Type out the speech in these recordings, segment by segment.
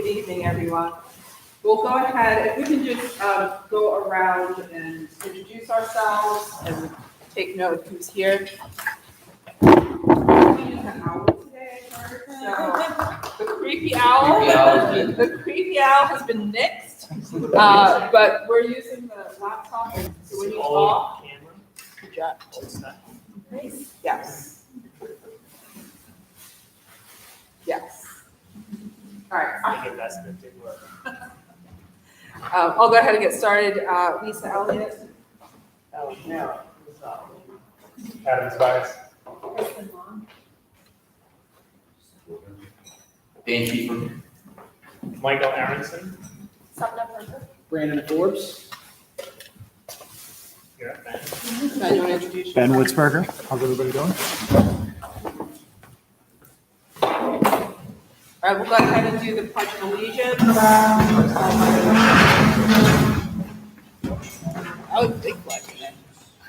Good evening, everyone. We'll go ahead, if we can just go around and introduce ourselves and take note of who's here. The creepy owl has been nixed, but we're using the laptop, and so when you talk, project. Yes. Yes. All right. I'll go ahead and get started. Lisa Elliott. Adam's bias. Dan Kiefer. Michael Aronson. Brandon Forbes. Yeah. Ben, you want to introduce Ben yourself? Witzberger. How's everybody doing? All right, we'll go ahead and do the Pledge of Allegiance. I would think flag today.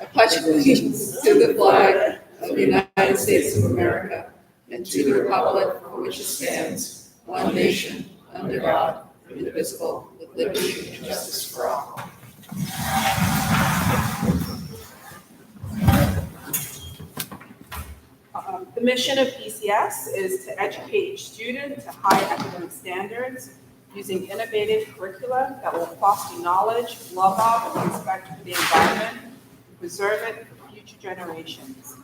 I pledge allegiance to the flag of the United States of America and to the republic for which it stands, one nation, under God, indivisible, with liberty and justice for all. The mission of ECS is to educate students to high academic standards using innovative curricula that will foster knowledge, love of, and respect for the environment, and preserve it for future generations.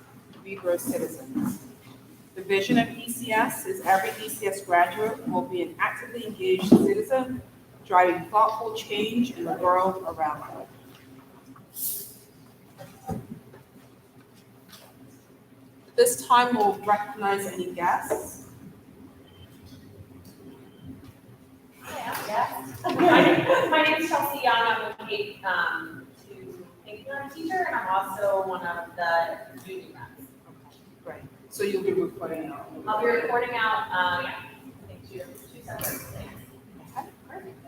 We grow citizens. The vision of ECS is every ECS graduate will be an actively engaged citizen, driving thoughtful change in the world around them. This time we'll recognize any guests. My name is Chelsea Young. I'm a K-2 English teacher, and I'm also one of the union reps. Great. So you'll be reporting out. I'll be reporting out, I think two separate things. Okay, perfect.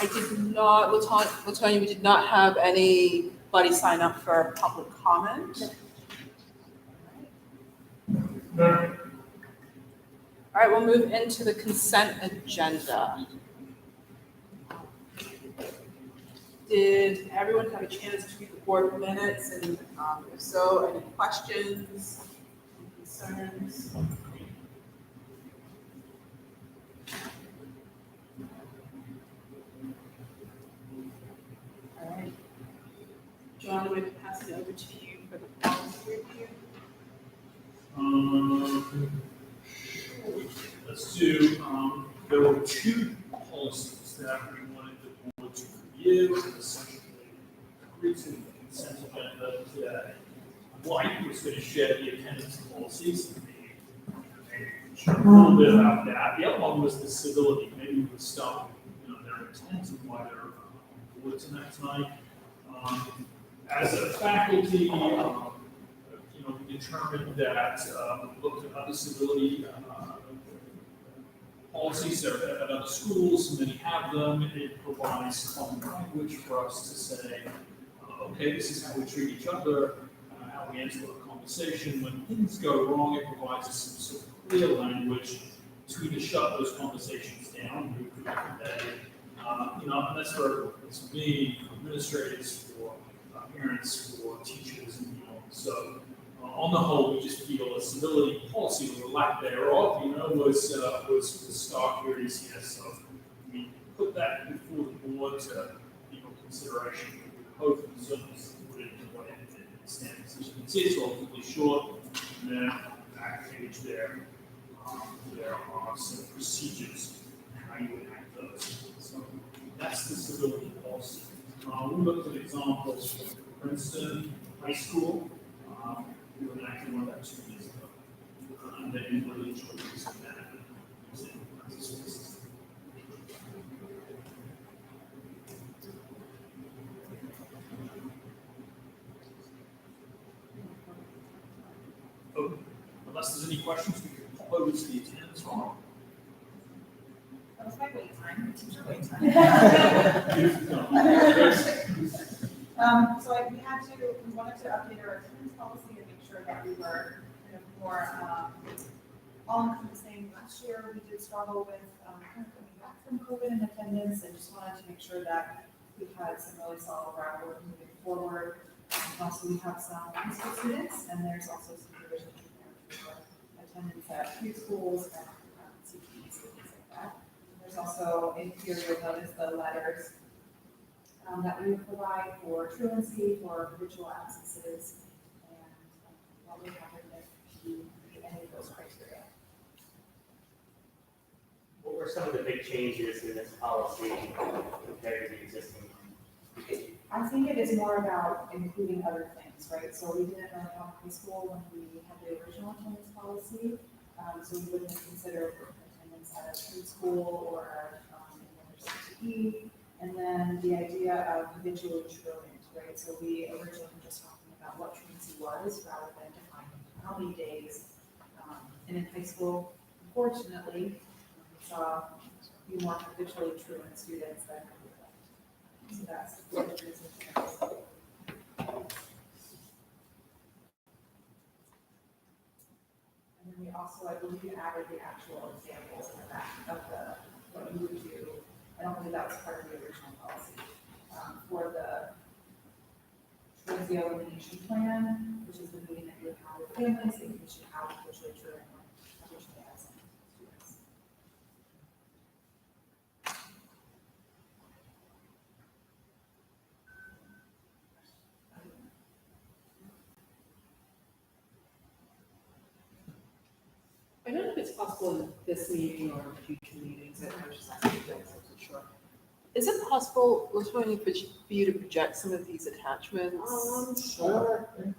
I did not, Latonya, we did not have anybody sign up for public comment. All right, we'll move into the consent agenda. Did everyone have a chance to read the board minutes? And if so, any questions, concerns? All right. John, I'm going to pass it over to you for the policy review. Let's do, there were two policies that we wanted the board to review and essentially agree to the consent agenda today. White was going to share the attendance policies and a little bit about that. The other one was the civility. Maybe we would start with their intent and why they're on board tonight. As a faculty, we determined that we looked at other civility policies at other schools, many have them. It provides common language for us to say, okay, this is how we treat each other, how we enter a conversation. When things go wrong, it provides us some sort of clear language to either shut those conversations down, move to a different day. And that's for me, for administrators, for parents, for teachers, and beyond. So on the whole, we just feel a civility policy, or lack thereof, was stock here at ECS. So we put that before the board to consideration. We hope and certainly put it into what it stands. As you can see, it's relatively short, and then back page there are some procedures and how you would act those. So that's the civility policy. We looked at examples from Princeton High School. We were enacting one of that 2 years ago. And they didn't really enjoy using that. Oh, unless there's any questions, we can pop over to the attendance form. That was my wait time, teacher wait time. So we wanted to update our attendance policy and make sure that we were kind of more all encompassing last last year, we did struggle with kind of coming back from COVID and attendance, and just wanted to make sure that we had some really solid groundwork moving forward. Also, we have some high school students, and there's also some provisions in there for attendance at preschools and CPEs and things like that. There's also in here, you'll notice the letters that we would provide for truancy, for habitual absences, and what would happen if you meet any of those criteria. What were some of the big changes in this policy compared to the existing? I think it is more about including other things, right? So we didn't really have high school when we had the original attendance policy, so we wouldn't consider attendance at a preschool or another CTE. And then the idea of habitually truant, right? So we originally were just talking about what truancy was rather than defining how many days. And in high school, unfortunately, we saw a few more habitually truant students than so that's what it is. And then we also, I believe, added the actual examples in the back of what you would do. I don't believe that was part of the original policy. For the truancy elimination plan, which is the meeting that you would have with families, that you should have habitually truant or habitually absent students. I don't know if it's possible in this meeting or in future meetings, I was just asking if I wasn't sure. Is it possible, I was wondering for you to project some of these attachments? Sure. We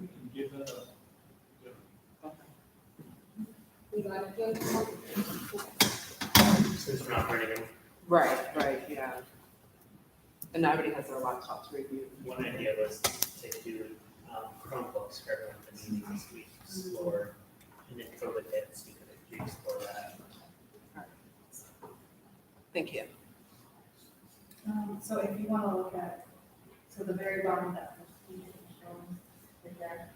can give that a. We got it, good. Since we're not printing them, Right, yeah. And everybody has their laptops to review. one idea was to do Chromebooks for everyone at the meeting this week, explore, and then COVID hits, we could explore that. Thank you. So if you want to look at, so the very bottom of that first page, right there,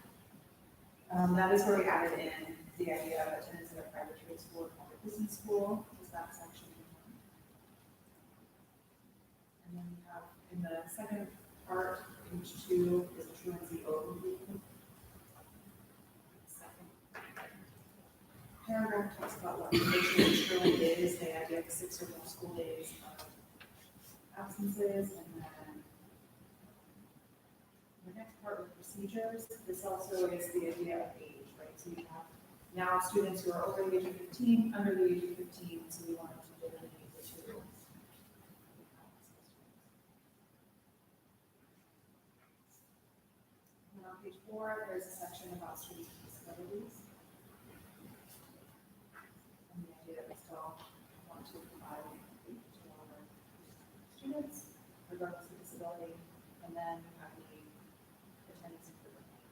that is where we added in the idea of attendance at a private trade school or public business school, is that section. And then we have in the second part, page 2, is a truancy overview. Second paragraph talks about what habitually truant is, the idea of 6 or more school days of absences, and then the next part with procedures, this also is the idea of age, right? So you have now students who are over the age of 15, under the age of 15, so we wanted to delineate the two. And on page 4, there's a section about student disabilities. And the idea that we still want to provide to our students, regardless of disability, and then we have the attendance improvement plans.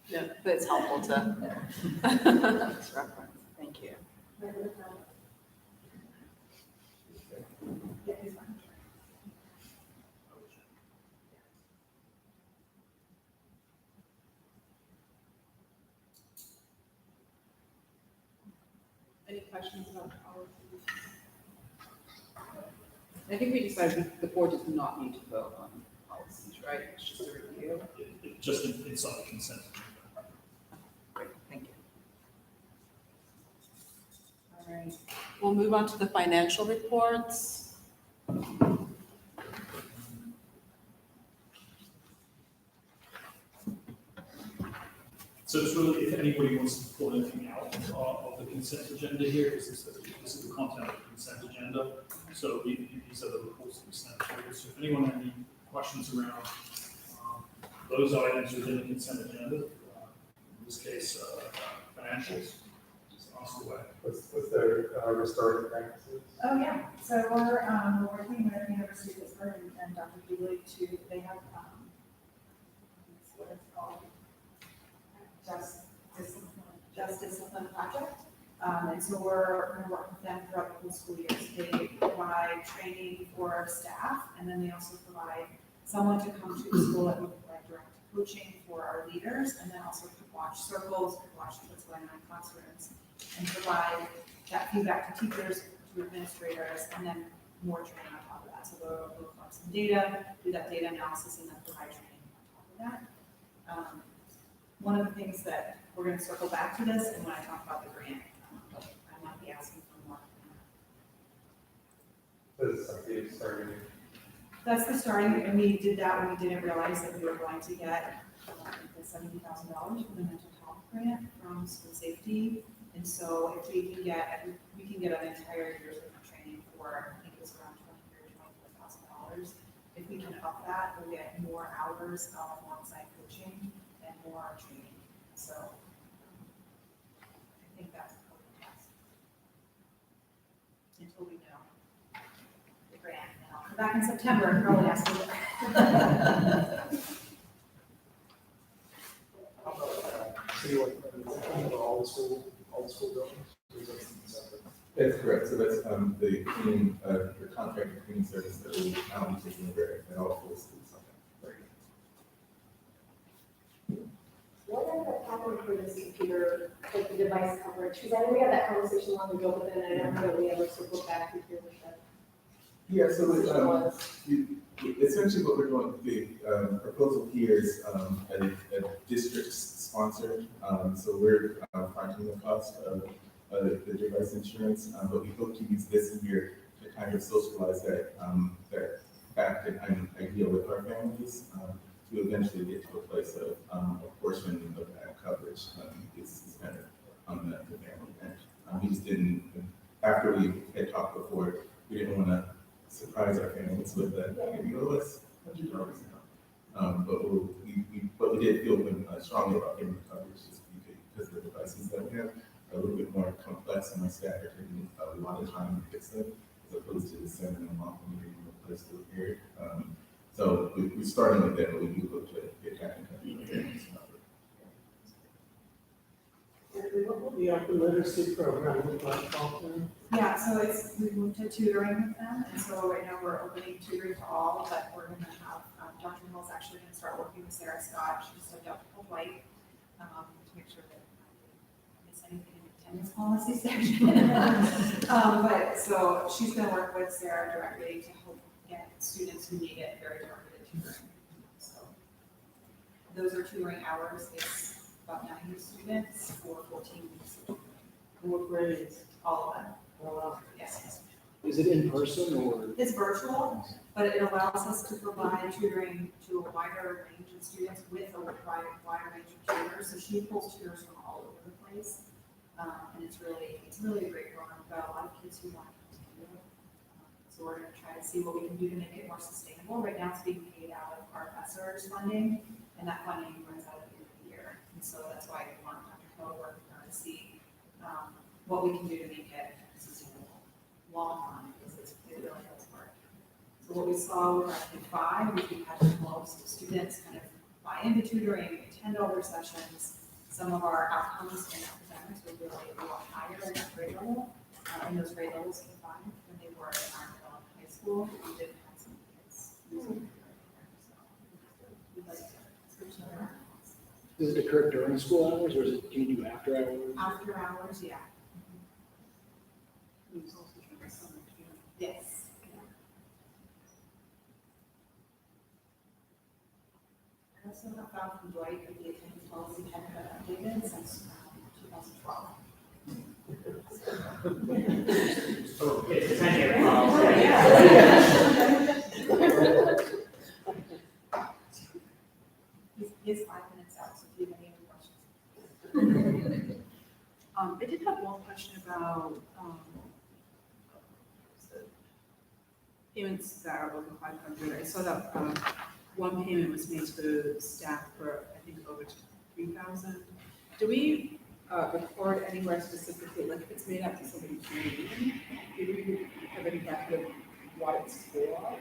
Yeah, but it's helpful to just reference. Thank you. Yeah, it's fine. Any questions about the policy? I think we decided the board does not need to vote on policies, right? It's just a review. It just it's on the consent agenda. Great, thank you. All right, we'll move on to the financial reports. So it's really, if anybody wants to pull anything out of the consent agenda here, this is the content of the consent agenda. So these are the reports that we sent through. So if anyone had any questions around those items within the consent agenda, in this case, financials, just ask away. What's their restorative practices? Oh, yeah, so we're working with University of Pittsburgh and Dr. Dooley they have, what it's called, Just Discipline Project. And so we're going to work with them throughout the whole school year. So they provide training for staff, and then they also provide someone to come to the school that will provide direct coaching for our leaders, and then also could watch circles, could watch what's going on in classrooms, and provide that feedback to teachers, to administrators, and then more training on top of that. So we'll collect some data, do that data analysis, and then provide training on top of that. One of the things that we're going to circle back to this, and when I talk about the grant, I might be asking for more. This is something starting. That's the starting, and we did that when we didn't realize that we were going to get the $70,000 for the mental health grant from school safety. And so if we can get an entire year's worth of training for, I think it was around $23,000 or $24,000. If we can up that, we'll get more hours of on-site coaching and more training. So I think that's a perfect test. Until we know the grant, and I'll come back in September and probably ask you. How about, citywide presentation for all the school buildings? Or is that something separate? That's correct. So that's the cleaning, the contracted cleaning service that we now be taking over at all four schools. What ended up happening for this computer, like the device coverage? Because I know we had that conversation long ago, but then I don't know that we ever circled back to hear what that Yeah, so was. essentially what we're doing, the proposal here is a district sponsored. So we're fronting the cost of the device insurance, but we hope to use this year to kind of socialize that fact and idea with our families to eventually get to a place of a portion of that coverage is kind of on the family end. We just didn't, after we had talked before, we didn't want to surprise our families with that. Maybe it's $100 now. But we did feel strongly about getting coverage just because the devices that we have are a little bit more complex, and my staff are taking a lot of time to fix them, as opposed to just sending them off and getting them replaced through a period. So we're starting with that, but we do hope to get back in touch with them. What will the active literacy program look like, Kaufman? Yeah, so we've moved to tutoring with them, and so right now we're opening tutoring to all, but we're gonna have, Dr. Hill's actually gonna start working with Sarah Scott, she's a Dr. Hill White, to make sure that I don't miss anything in the attendance policy section. But, so she's gonna work with Sarah directly to help get students who need it very targeted tutoring. So those are tutoring hours, it's about 90 students for 14 weeks. What grades? All of them, yes. Is it in person or? It's virtual, but it allows us to provide tutoring to a wider range of students with a wide range of tutors. So she pulls tutors from all over the place. And it's really a great program. We've got a lot of kids who want to continue it. So we're going to try to see what we can do to make it more sustainable. Right now it's being paid out of our professors' funding, and that funding runs out at the end of the year. And so that's why we want Dr. Hill to work with her to see what we can do to make it sustainable long run, because it really does work. So what we saw with I 5 was we had most students kind of buy into tutoring, attend all their sessions. Some of our outcomes and academics were really a lot higher in that grade level, in those grade levels in 5 than they were in our high school. We did have some kids using it. So we'd like to switch that around. Does it occur during school hours or is it, can you do after hours? After hours, yeah. Yes. I also have found from Dwight that the attendance policy hadn't been updated since 2012. Oh, it's 10 years. He's 5 minutes out, so if you have any other questions. I did have one question about the payments that are over 500. I saw that one payment was made to staff for, I think, over 3,000. Do we record anywhere specifically, like if it's made up to somebody's name, do we have any record of what it's for?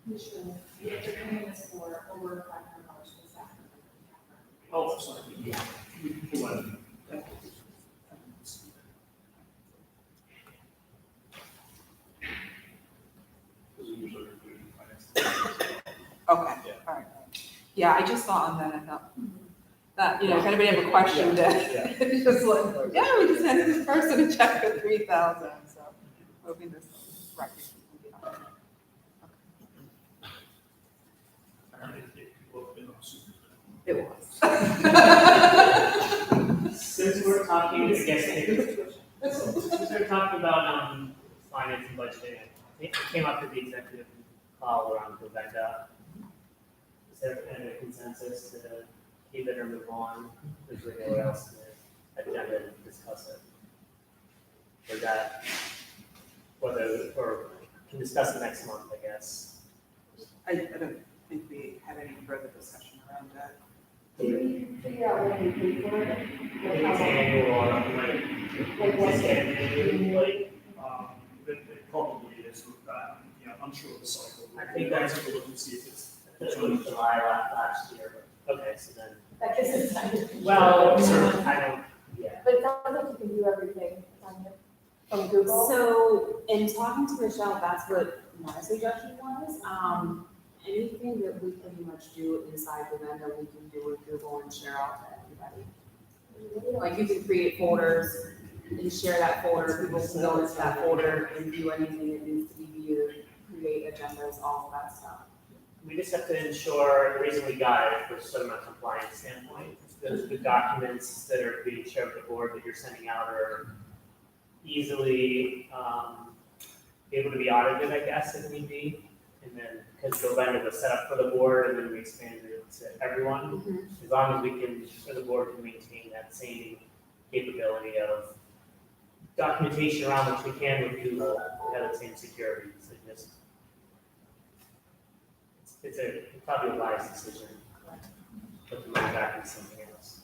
We should, the payment is for over $500 for staff. Oh, sorry. Yeah. teams are included in finance. Okay, Yeah. all right. Yeah, I just saw on that, I thought, that, if anybody have a question, Yeah. it's just like, yeah, we just sent this person a check for 3,000, so hoping this record can be on. Apparently, people have been on super. It was. Since we're talking, I guess, since we're talking about, finance and budgeting, I think it came up at the executive call around Rebecca. Is there any consensus to keep it or move on? Is there anywhere else in the agenda to discuss it? Or that, whether, or can discuss it next month, I guess. I don't think we had any further discussion around that. Did we figure out when we paid for it? I think it's annual, Like what? it's annual, It probably is, I'm sure the cycle. I think that's- Take a look and see if it's. it was July last year, but, okay, so then, That gives us time to. well, I don't, yeah. But it sounds like you can do everything on your, from Google. So, in talking to Michelle, that's what my suggestion was. Anything that we pretty much do inside the vendor, we can do with Google and share out to everybody. Like you can create folders and share that folder, people can go into that folder and view anything that needs to be viewed, create agendas, all of that stuff. We just have to ensure, the reason we got it was from a compliance standpoint, the documents that are being shared with the board that you're sending out are easily, able to be audited, I guess, if need be. And then, because the vendor was set up for the board, and then we expanded it to everyone. As long as we can, so the board can maintain that same capability of documentation around which we can with Google, we have the same security, so just, it's probably a wise decision. Put the money back into something else.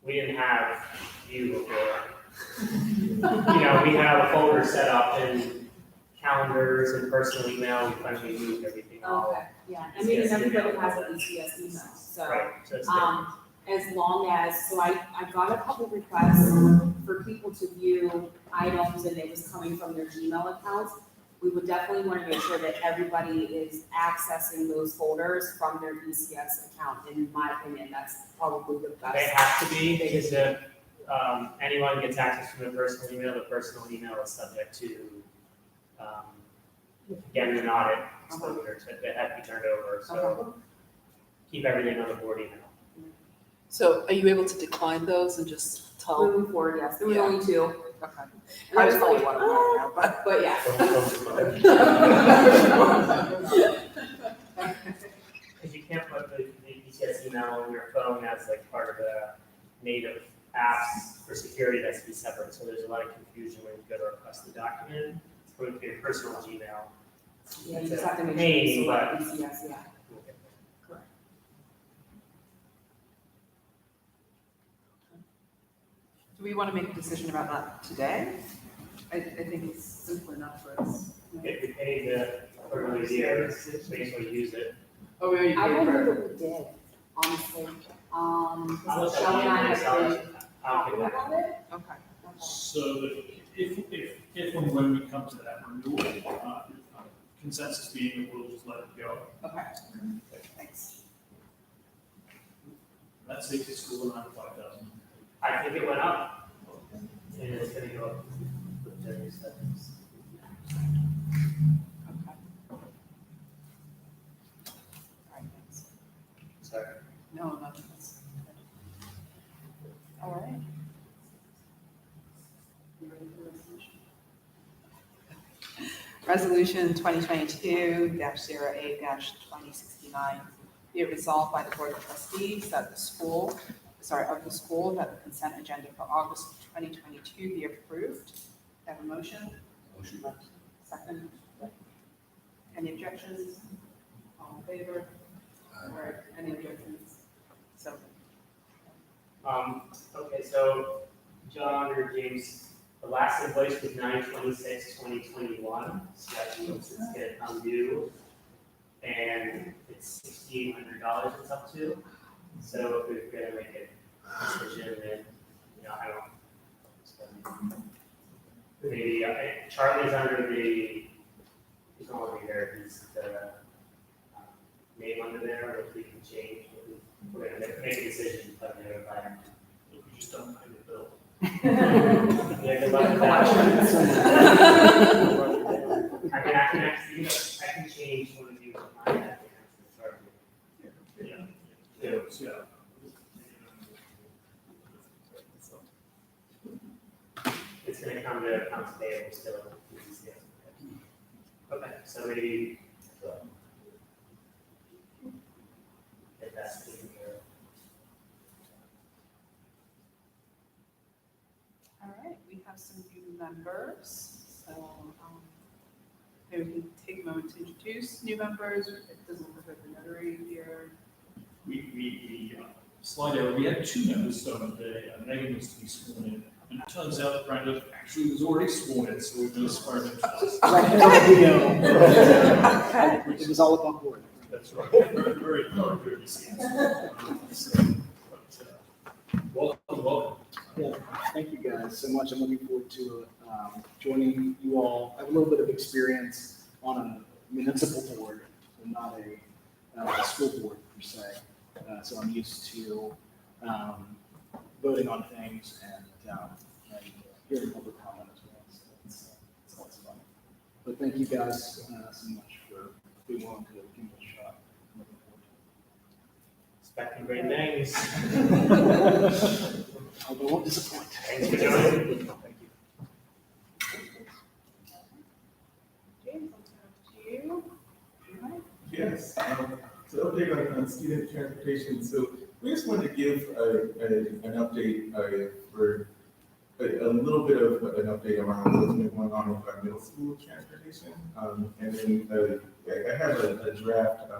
We didn't have you before. We have a folder set up and calendars and personal email, we finally moved everything off. Okay, yeah, I mean, and everybody has an ECS email, so. Right, so it's different. As long as, so I got a couple requests for people to view items and it was coming from their Gmail accounts. We would definitely want to make sure that everybody is accessing those folders from their ECS account. In my opinion, that's probably the best. They have to be, because if anyone gets access from their personal email, the personal email is subject to, getting an audit exposure that had to be turned over, so keep everything on the board email. So are you able to decline those and just tell? Moving forward, yes, there was Yeah. only two. Okay. And I I was was only like, one of them now, but. but yeah. Because you can't put the ECS email on your phone as like part of the native apps for security, that's to be separate, so there's a lot of confusion when you go to request the document, it's going to your personal Gmail. Yeah, you It's just a have to make sure pain, you but- select ECS, yeah. Do we want to make a decision about that today? I think it's simple enough for us. If we pay the quarterly year, we usually use it. Oh, we already I paid don't for know it. that we did, honestly. I'll look at Michelle and I the have been emails, I'll talking get back. about it. Okay. So that if and when we come to that renewal, consensus being that we'll just let it go. Okay. Thanks. That saves the school around 5,000. I think it went up, and it's gonna go up with the new settings. Okay. All right, thanks. Sorry. No, nothing else. All right. You ready for the resolution? Resolution 2022-08-2069. Be it resolved by the Board of Trustees that the school, that the consent agenda for August 2022 be approved. Have a motion? Motion. Second. Any objections? All in favor? All right, any objections? So, Okay, so John or James, the last invoice was 9/26/2021, so that means it's gonna come due. And it's $6,800 it's up to, so if we're gonna make a decision, then, I don't. maybe, Charlie's under the, he's no longer here, he's the name under there, which we can change. We're gonna make a decision, but notify him. If we just don't pay the bill. Yeah, good luck with that. I can change one of you. Yeah. Yeah. It's gonna come to accounts payable still. Okay, so maybe. If that's taken care of. All right, we have some new members, so maybe we can take a moment to introduce new members. It doesn't look like the notary here. We slide over, we had 2 members starting today, Megan was to be sworn in, and it turns out that Brenda actually was already sworn in, so we're going to swear him in twice. It was all above board. That's right, very, very good to see you. Welcome. Yeah, thank you guys so much. I'm looking forward to joining you all. I have a little bit of experience on a municipal board, so not a school board per se. So I'm used to voting on things and hearing public comment as well. So it's always fun. But thank you guys so much for being willing to give it a shot. I'm looking Expecting great things. forward to it. I won't disappoint. Thanks for joining. Thank you. James, I'll turn to you. Yes, so update on student transportation. So we just wanted to give an update for a little bit of an update around what's been going on with our middle school transportation. And then I have a draft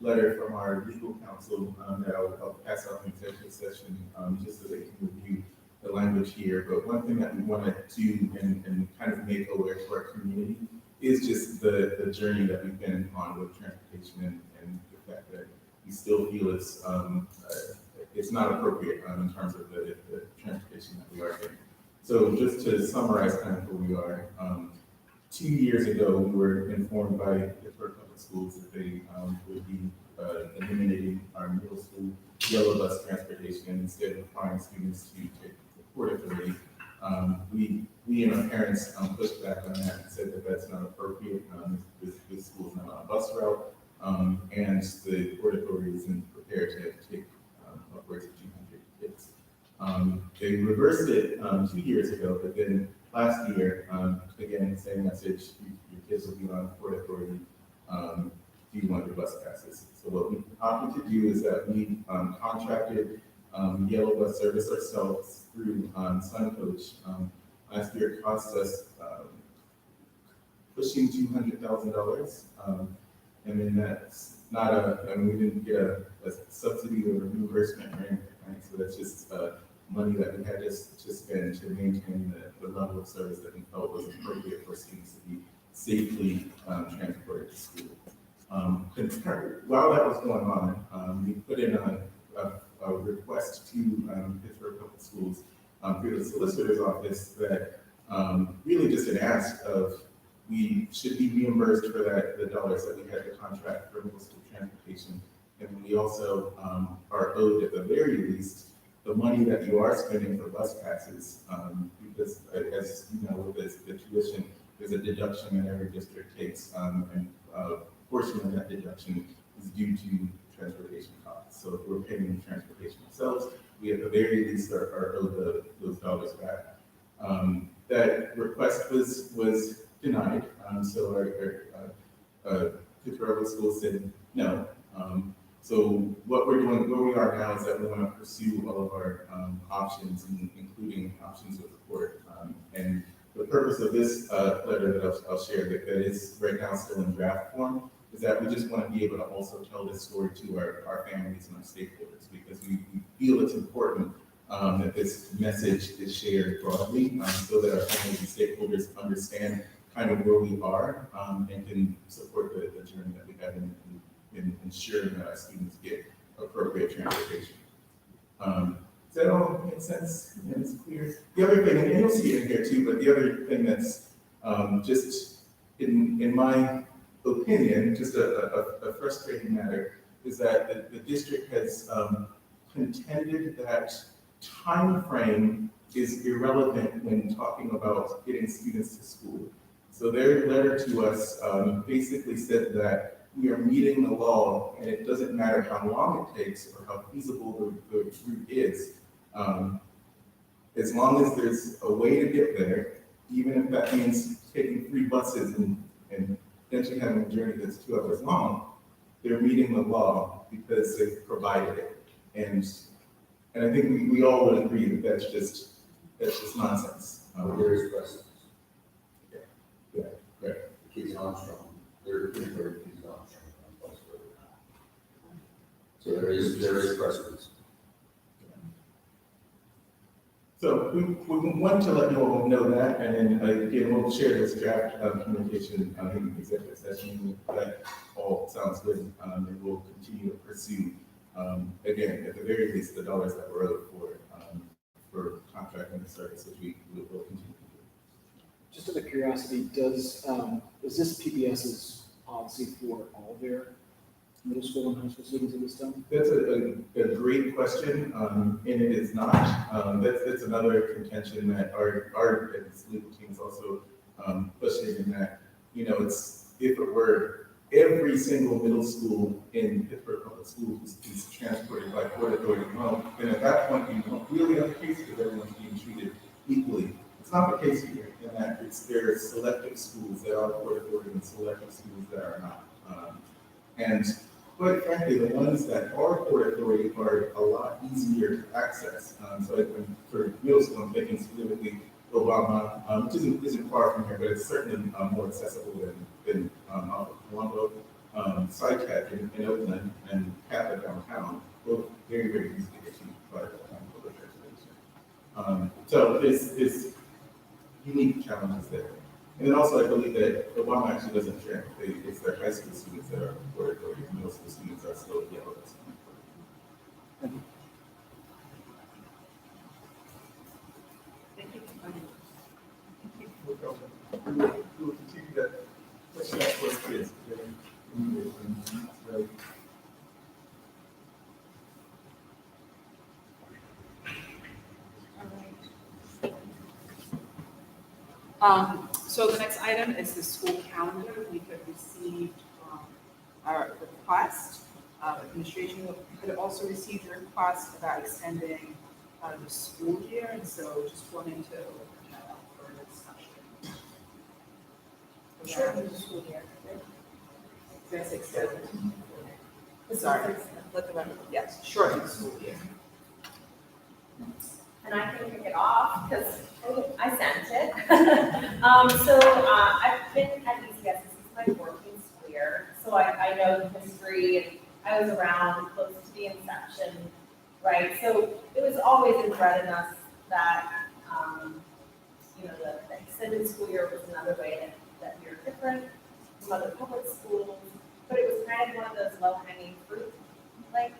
letter from our legal counsel that I'll pass out in executive session just so they can review the language here. But one thing that we wanted to and kind of make aware to our community is just the journey that we've been on with transportation and the fact that we still feel it's not appropriate in terms of the transportation that we are getting. So just to summarize kind of where we are, 2 years ago, we were informed by Pittsburgh Public Schools that they would be eliminating our middle school yellow bus transportation instead of requiring students to take the Port Authority. We and our parents pushed back on that and said that that's not appropriate. This school is not on a bus route, and the Port Authority isn't prepared to take upwards of 200 kids. They reversed it 2 years ago, but then last year, again, same message, your kids will be on Port Authority. Do you want your bus passes? So what we opted to do is that we contracted yellow bus service ourselves through SunCoach. Last year it cost us pushing $200,000. And then that's not we didn't get a subsidy or a reimbursement or anything, right? So that's just money that we had to spend to maintain the level of service that we felt was appropriate for students to be safely transported to school. While that was going on, we put in a request to Pittsburgh Public Schools through the solicitor's office that really just an ask of we should be reimbursed for the dollars that we had to contract for middle school transportation. And we also are owed at the very least the money that you are spending for bus passes, because as you know, with the tuition, there's a deduction that every district takes, and a portion of that deduction is due to transportation costs. So if we're paying the transportation ourselves, we at the very least are owed those dollars back. That request was denied, so our Pittsburgh School said no. So what we're doing, where we are now, is that we want to pursue all of our options, including options with the court. And the purpose of this letter that I'll share that is right now still in draft form is that we just want to be able to also tell this story to our families and our stakeholders, because we feel it's important that this message is shared broadly so that our families and stakeholders understand kind of where we are and can support the journey that we have in ensuring that our students get appropriate transportation. Does that all make sense? And it's clear. The other thing, and you'll see it in here too, but the other thing that's just in my opinion, just a frustrating matter is that the district has contended that time frame is irrelevant when talking about getting students to school. So their letter to us basically said that we are meeting the law and it doesn't matter how long it takes or how feasible the route is. As long as there's a way to get there, even if that means taking 3 buses and potentially having a journey that's 2 hours long, they're meeting the law because they've provided it. And I think we all would agree that that's just nonsense. There is precedence. Yeah, right. Keith Armstrong, they're pretty clear Keith Armstrong. So there is precedence. So we want to let you all know that, and then again, we'll share this draft communication in the executive session. That all sounds good, and we'll continue to pursue, again, at the very least, the dollars that were owed for contracting the service, which we will continue to do. Just out of curiosity, is this PBS's policy for all their middle school and high school students at this time? That's a great question, and it is not. That's another contention that our legal team is also pushing in that, it's, if it were every single middle school in Pittsburgh Public Schools is transported by Port Authority, well, then at that point, you don't really have a case because everyone's being treated equally. It's not the case here, in that there are selective schools that are Port Authority and selective schools that are not. And quite frankly, the ones that are Port Authority are a lot easier to access. So for middle school, I'm thinking specifically Obama, which isn't far from here, but it's certainly more accessible than Colombo, SciTech in Oakland, and Catholic downtown. Both very, very easy to get to by public transportation. So there's unique challenges there. And then also, I believe that Obama actually doesn't share. It's their high school students that are Port Authority, middle school students are still yellow. Thank you. Thank you. We will continue that. Let's see what it is. Right. So the next item is the school calendar. We have received our request. Administration had also received a request about extending the school year, and so just wanting to open that up for discussion. Shorten the school year. Yes, extend. Sorry, let the record, yes, shorten the school year. And I can kick it off because I sent it. I've been at ECS since my 14th school year, so I know the history, and I was around close to the inception, right? So it was always inbred in us that, the extended school year was another way that we were different from other public schools, but it was kind of one of those low-hanging fruit, like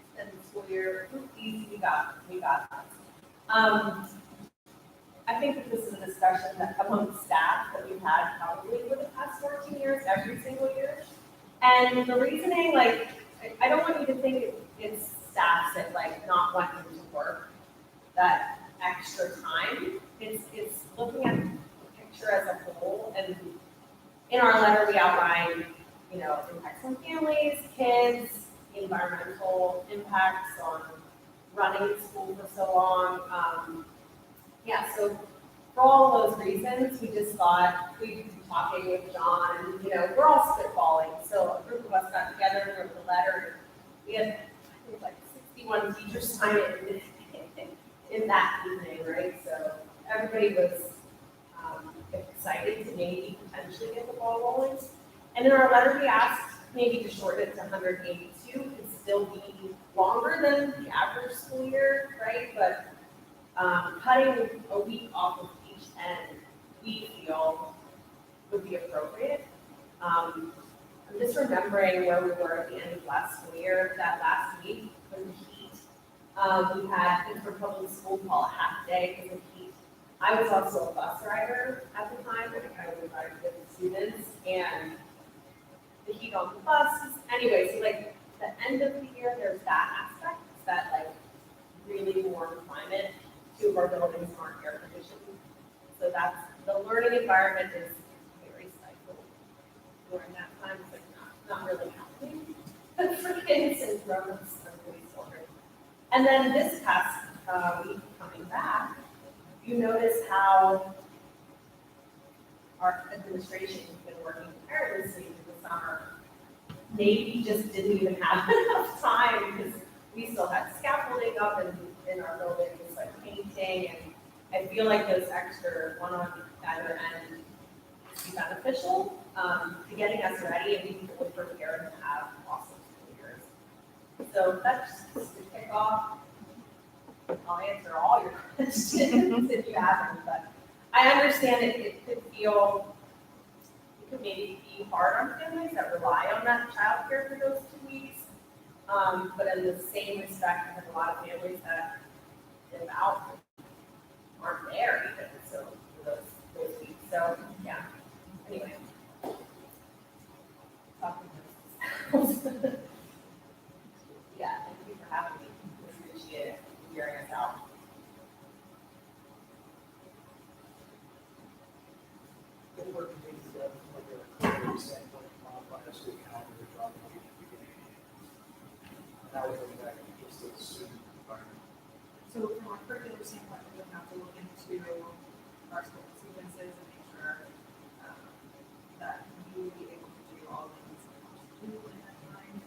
extended school year, easy, we got that. I think that this is a discussion that among staff that we've had probably for the past 14 years, every single year. And the reasoning, I don't want you to think it's staff that not wanting to work that extra time. It's looking at the picture as a whole. And in our letter, we outlined, impacts on families, kids, environmental impacts on running school for so long. So for all those reasons, we just thought we'd be talking with John, we're all spitballing. So a group of us got together and wrote the letter. We had, I think, 61 teachers sign it in that evening, right? So everybody was excited to maybe potentially get the ball rolling. And in our letter, we asked maybe to shorten it to 182 and still be longer than the average school year, right? But cutting a week off of each end, we feel would be appropriate. I'm just remembering where we were at the end of last school year, that last week when the heat We had Pittsburgh Public School call a half day because of heat. I was also a bus driver at the time, and I was driving with the students, and the heat on the buses. Anyway, so like the end of the year, there's that aspect, that like really warm climate. 2 of our buildings aren't air conditioned. So that's, the learning environment is very stifled during that time. It's like not really happening for kids and grown-ups and really children. And then this past week coming back, you notice how our administration has been working tirelessly through the summer. Maybe just didn't even have enough time because we still had scaffolding up in our buildings, like painting, and I feel like those extra one on either end is beneficial to getting us ready and being fully prepared to have awesome school years. So that's just to kick off. I'll answer all your questions if you have them, but I understand it could maybe be hard on families that rely on that childcare for those 2 weeks. But in the same respect, I have a lot of families that live out aren't there even, so for those weeks. So yeah. Anyway. Talking to yeah, thank you for having me. Appreciate it, hearing us out. What work things like a career standpoint, modify a school calendar, drop it at the beginning? That would bring back just the student environment. So from a curricular standpoint, we would have to look into our school sequences and make sure that we will be able to do all the things that we want to do in that time.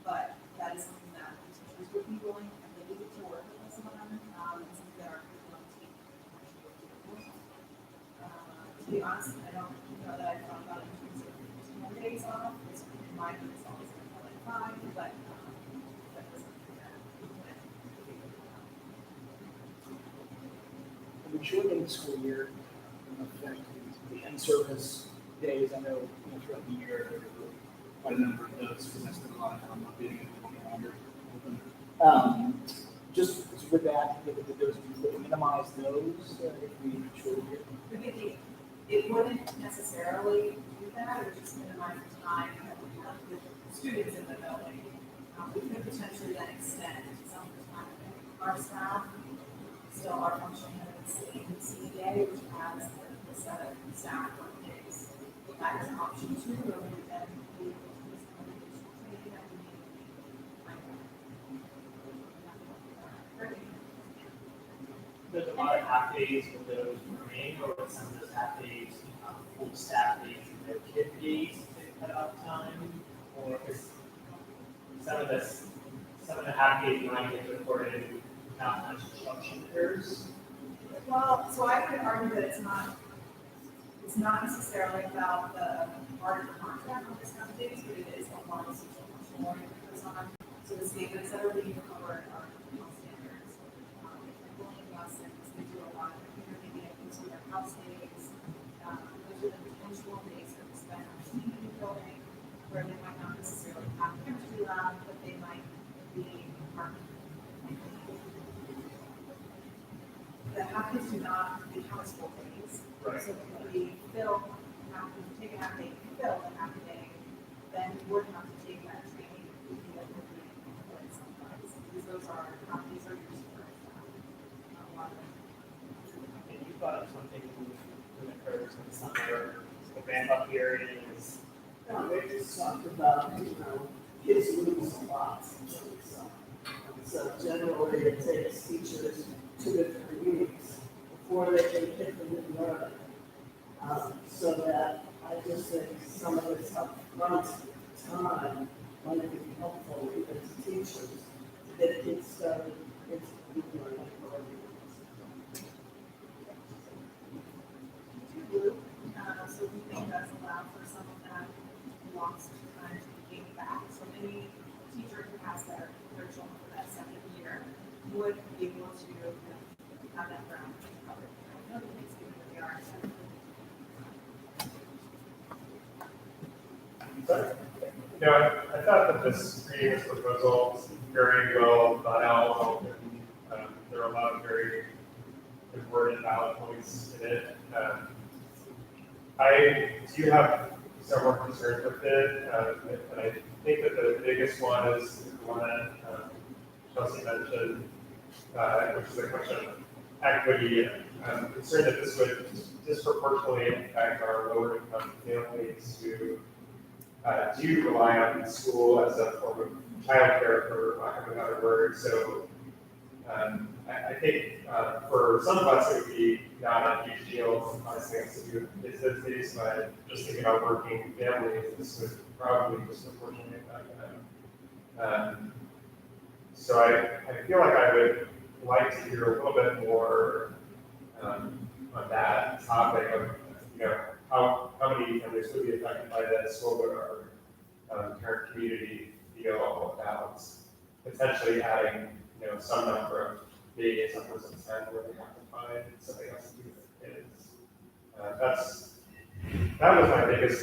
But that is something that the teachers would be willing and maybe to work with us on, and something that our curriculum team actually would be able to. To be honest, I don't know that I've thought about it in terms of 2 more days off. It's in my mind, it's always been like 5, but that doesn't mean that we can. Would shortening the school year affect the in-service days? I know, throughout the year, there are quite a number of those, because I spend a lot of time updating it on the calendar. Just with that, would those minimize those if we shorten it? It wouldn't necessarily do that, it would just minimize the time that we have with students in the building. We could potentially then extend some of the time that our staff still are functioning at the same CDA, which has the set of staff work days. That is an option too, where we would then be able to use some of the additional training that we need. There's a lot of half days with those remain, or with some of those half days, full staff days, and their kid days, they cut off time, or is some of the half days might get recorded without much instruction errors. Well, so I could argue that it's not necessarily about the art of the contract on this kind of things, but it is a lot of social emotional goes on. So the statements that are being covered are standards. Bullying lessons, we do a lot of community meetings with our house days. Those are the potential days that we spend on the community building, where they might not necessarily have chemistry lab, but they might be part of the half-days do not become a school days. Right. So when we fill, take a half day, fill a half day, then we would have to take that training, that would be employed sometimes. Because those are, half-days are used for a lot of. And you thought of something that occurs in the summer, the ramp up period is. No, they just talked about, kids lose a lot. So generally, it takes teachers 2 to 3 weeks before they can hit the new learning. So that I just think some of this upfront time might be helpful even to teachers to get kids started into the new learning program. So we think that's allowed for some of that lost time to gain back. So any teacher who has their children for that second year would be able to have that ground covered. I know that it's given that they are. I thought that this previous proposal very well thought out, and there are a lot of very important valid points in it. I do have several concerns with it, and I think that the biggest one is the one that Chelsea mentioned, which is a question of equity. I'm concerned that this would disproportionately impact our lower income families who do rely on school as a form of childcare, for lack of another word. So I think for some of us it would be not a huge deal. Honestly, it has to do with businesses, but just thinking about working families, this would probably disproportionately impact them. So I feel like I would like to hear a little bit more on that topic of, how many families would be affected by this, what would our current community feel about potentially adding, some number of days on person 10 where they have to find something else to do with kids. That was my biggest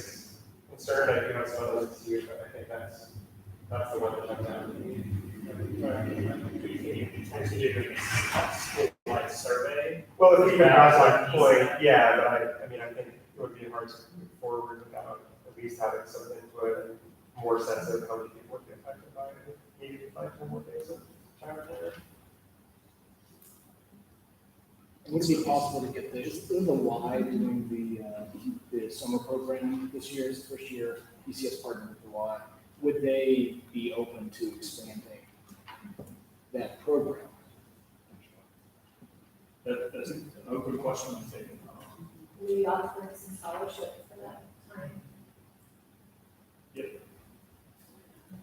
concern. I think that's one of those too, but I think that's the one that jumped out to me. Like survey. Well, if you have that point, yeah, but I mean, I think it would be hard to move forward without at least having some input and more sense of how many people would be affected by it. Maybe 5 or more days of childcare. Would it be possible to get the Y doing the summer program this year, is the first year ECS partnered with the Y? Would they be open to expanding that program? That's a good question, I think. We offer some scholarship for that time.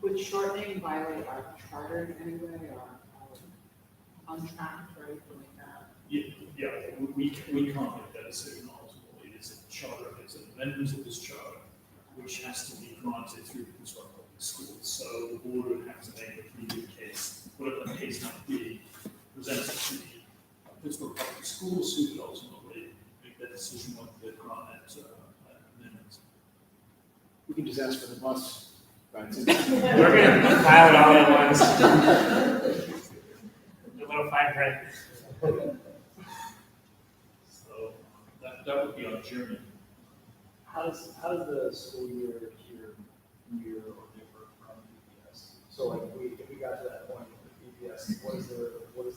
Would shortening violate our charter in any way or untracked or anything like that? Yeah, we can't make that decision ultimately. It's a charter, it's an amendment of this charter, which has to be granted through the Pittsburgh Public Schools. So the board would have to make a community case, whatever the case might be, present it to the Pittsburgh Public Schools, who could ultimately make that decision whether they grant that amendment. We can just ask for the bus. Right. We're gonna pile it all at once. A little fine print. So that would be our journey. How does the school year here year or differ from EPS? So like if we got to that point with EPS, what does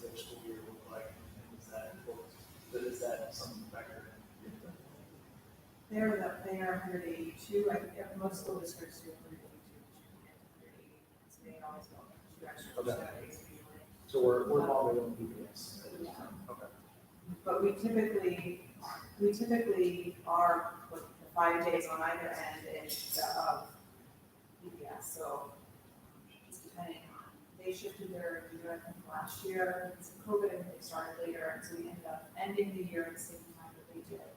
their school year look like? And is that some factor in? They are 182, I think most school districts do 182. So they always go 2 extra Okay. days usually. So we're probably on EPS. Yeah. Okay. But we typically are with the 5 days on either end of EPS, so just depending on, they shifted their year, I think last year, because of COVID, and they started later, and so we ended up ending the year at the same time that they did,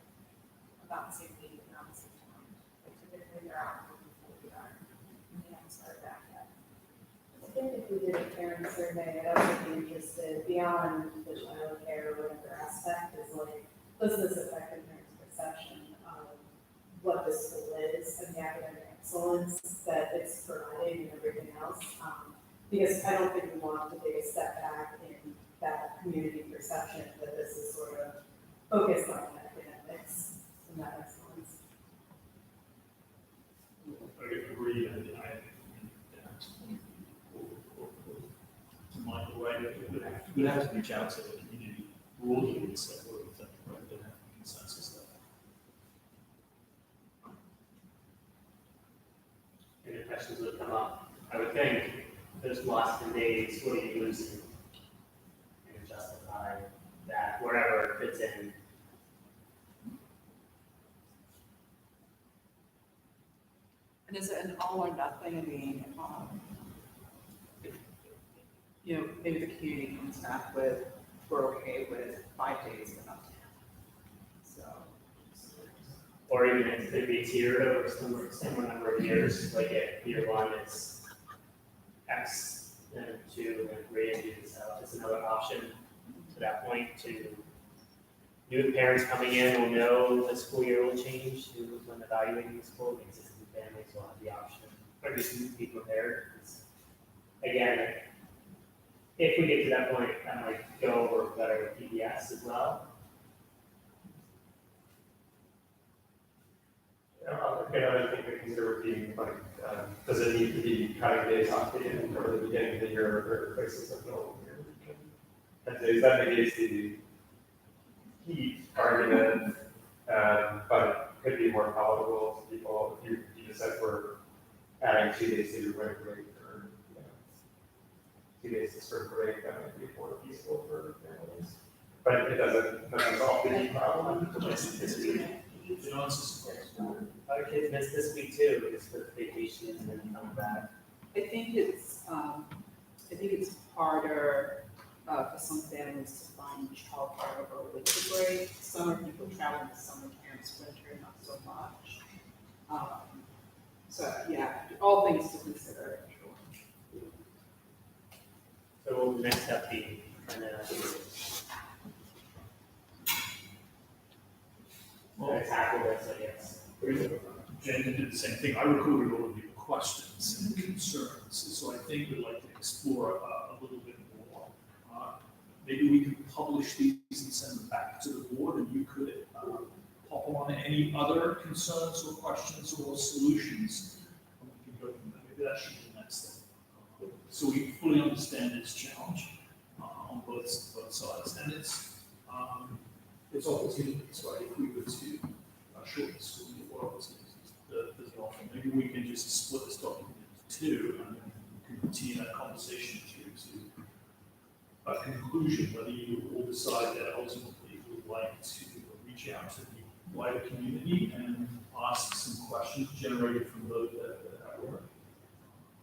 about the same week, around the same time. But typically they're out before we are, and they haven't started back yet. I think if we did a parent survey, I'd also be interested beyond the child care or whatever aspect is like, does this affect the parent's perception of what the school is and the academic excellence that it's providing and everything else? Because I don't think we want to take a step back in that community perception that this is sort of focused on academics and that excellence. I agree, and to Michael, right, we'd have to reach out to the community broadly and say what we think, right, to have a consensus there. Any questions would come up. I would think there's lost in days, what are you losing? And justify that wherever it fits in. And is it an all or nothing? I mean, maybe the community comes back with, we're okay with 5 days, but not 10. So. Or even if it be tiered over similar number of years, like at year 1 it's X, then 2, then 3, and do this out. It's another option to that point to new parents coming in will know the school year will change to when evaluating the school, the existing families will have the option, or just be prepared. Again, if we get to that point, that might go over better with PBS as well. Another thing to consider would be like, does it need to be cutting days off the end or the beginning of the year or places of middle of the year? And days that negates the heat argument, but it could be more palatable to people if you decide we're adding 2 days to your winter break or 2 days to spring break, that might be more feasible for families. But it doesn't solve the heat problem. The answer's Our kids miss this week too, because for vacation and then coming back. I think it's harder for some families to find childcare over winter break. Summer people travel to summer camps, winter not so much. So yeah, all things to consider. So what will the next step be? And then tackle this, I guess. Jen did the same thing. I recorded all of your questions and concerns, so I think we'd like to explore a little bit more. Maybe we could publish these and send them back to the board, and you could pop on any other concerns or questions or solutions. And we can go from there. Maybe that should be the next step. So we fully understand this challenge on both sides, and it's opportunities, right? If we were to shorten school year, what opportunities does it offer? Maybe we can just split this document into two and then continue that conversation through to a conclusion, whether you all decide that ultimately you would like to reach out to the wider community and ask some questions generated from those that have work.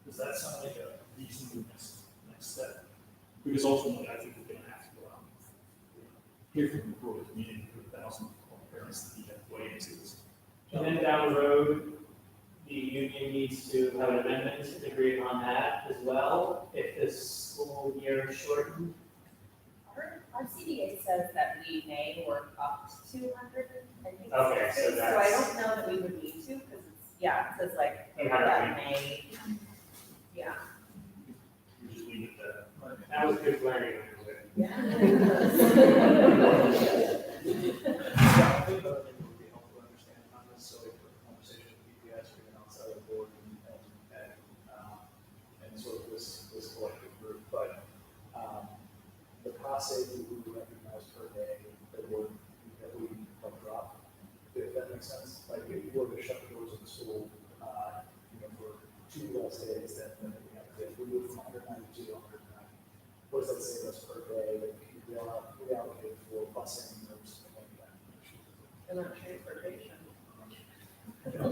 Does that sound like a reasonable next step? Because ultimately, I think we're going to have to go out and hear from the broader community, for 1,000 parents that have weighed into this. And then down the road, the union needs to have an amendment to agree on that as well, if this school year is shortened. Our CBA says that we may work up to 200, I think. Okay, so So I that's- don't know that we would need to, because it's, it says like, You have that may, yeah. We just leave it there. That was good planning. Yeah, I think another thing that would be helpful to understand, not necessarily for a conversation with PBS or even outside of the board and sort of this collective group, but the cost savings we would recognize per day that we help drop, if that makes sense. Like if you were to shut the doors of the school, for 2 less days than we have today, we move from 192 to 109. What does that save us per day that we allocate for busing or something like that? And then transportation.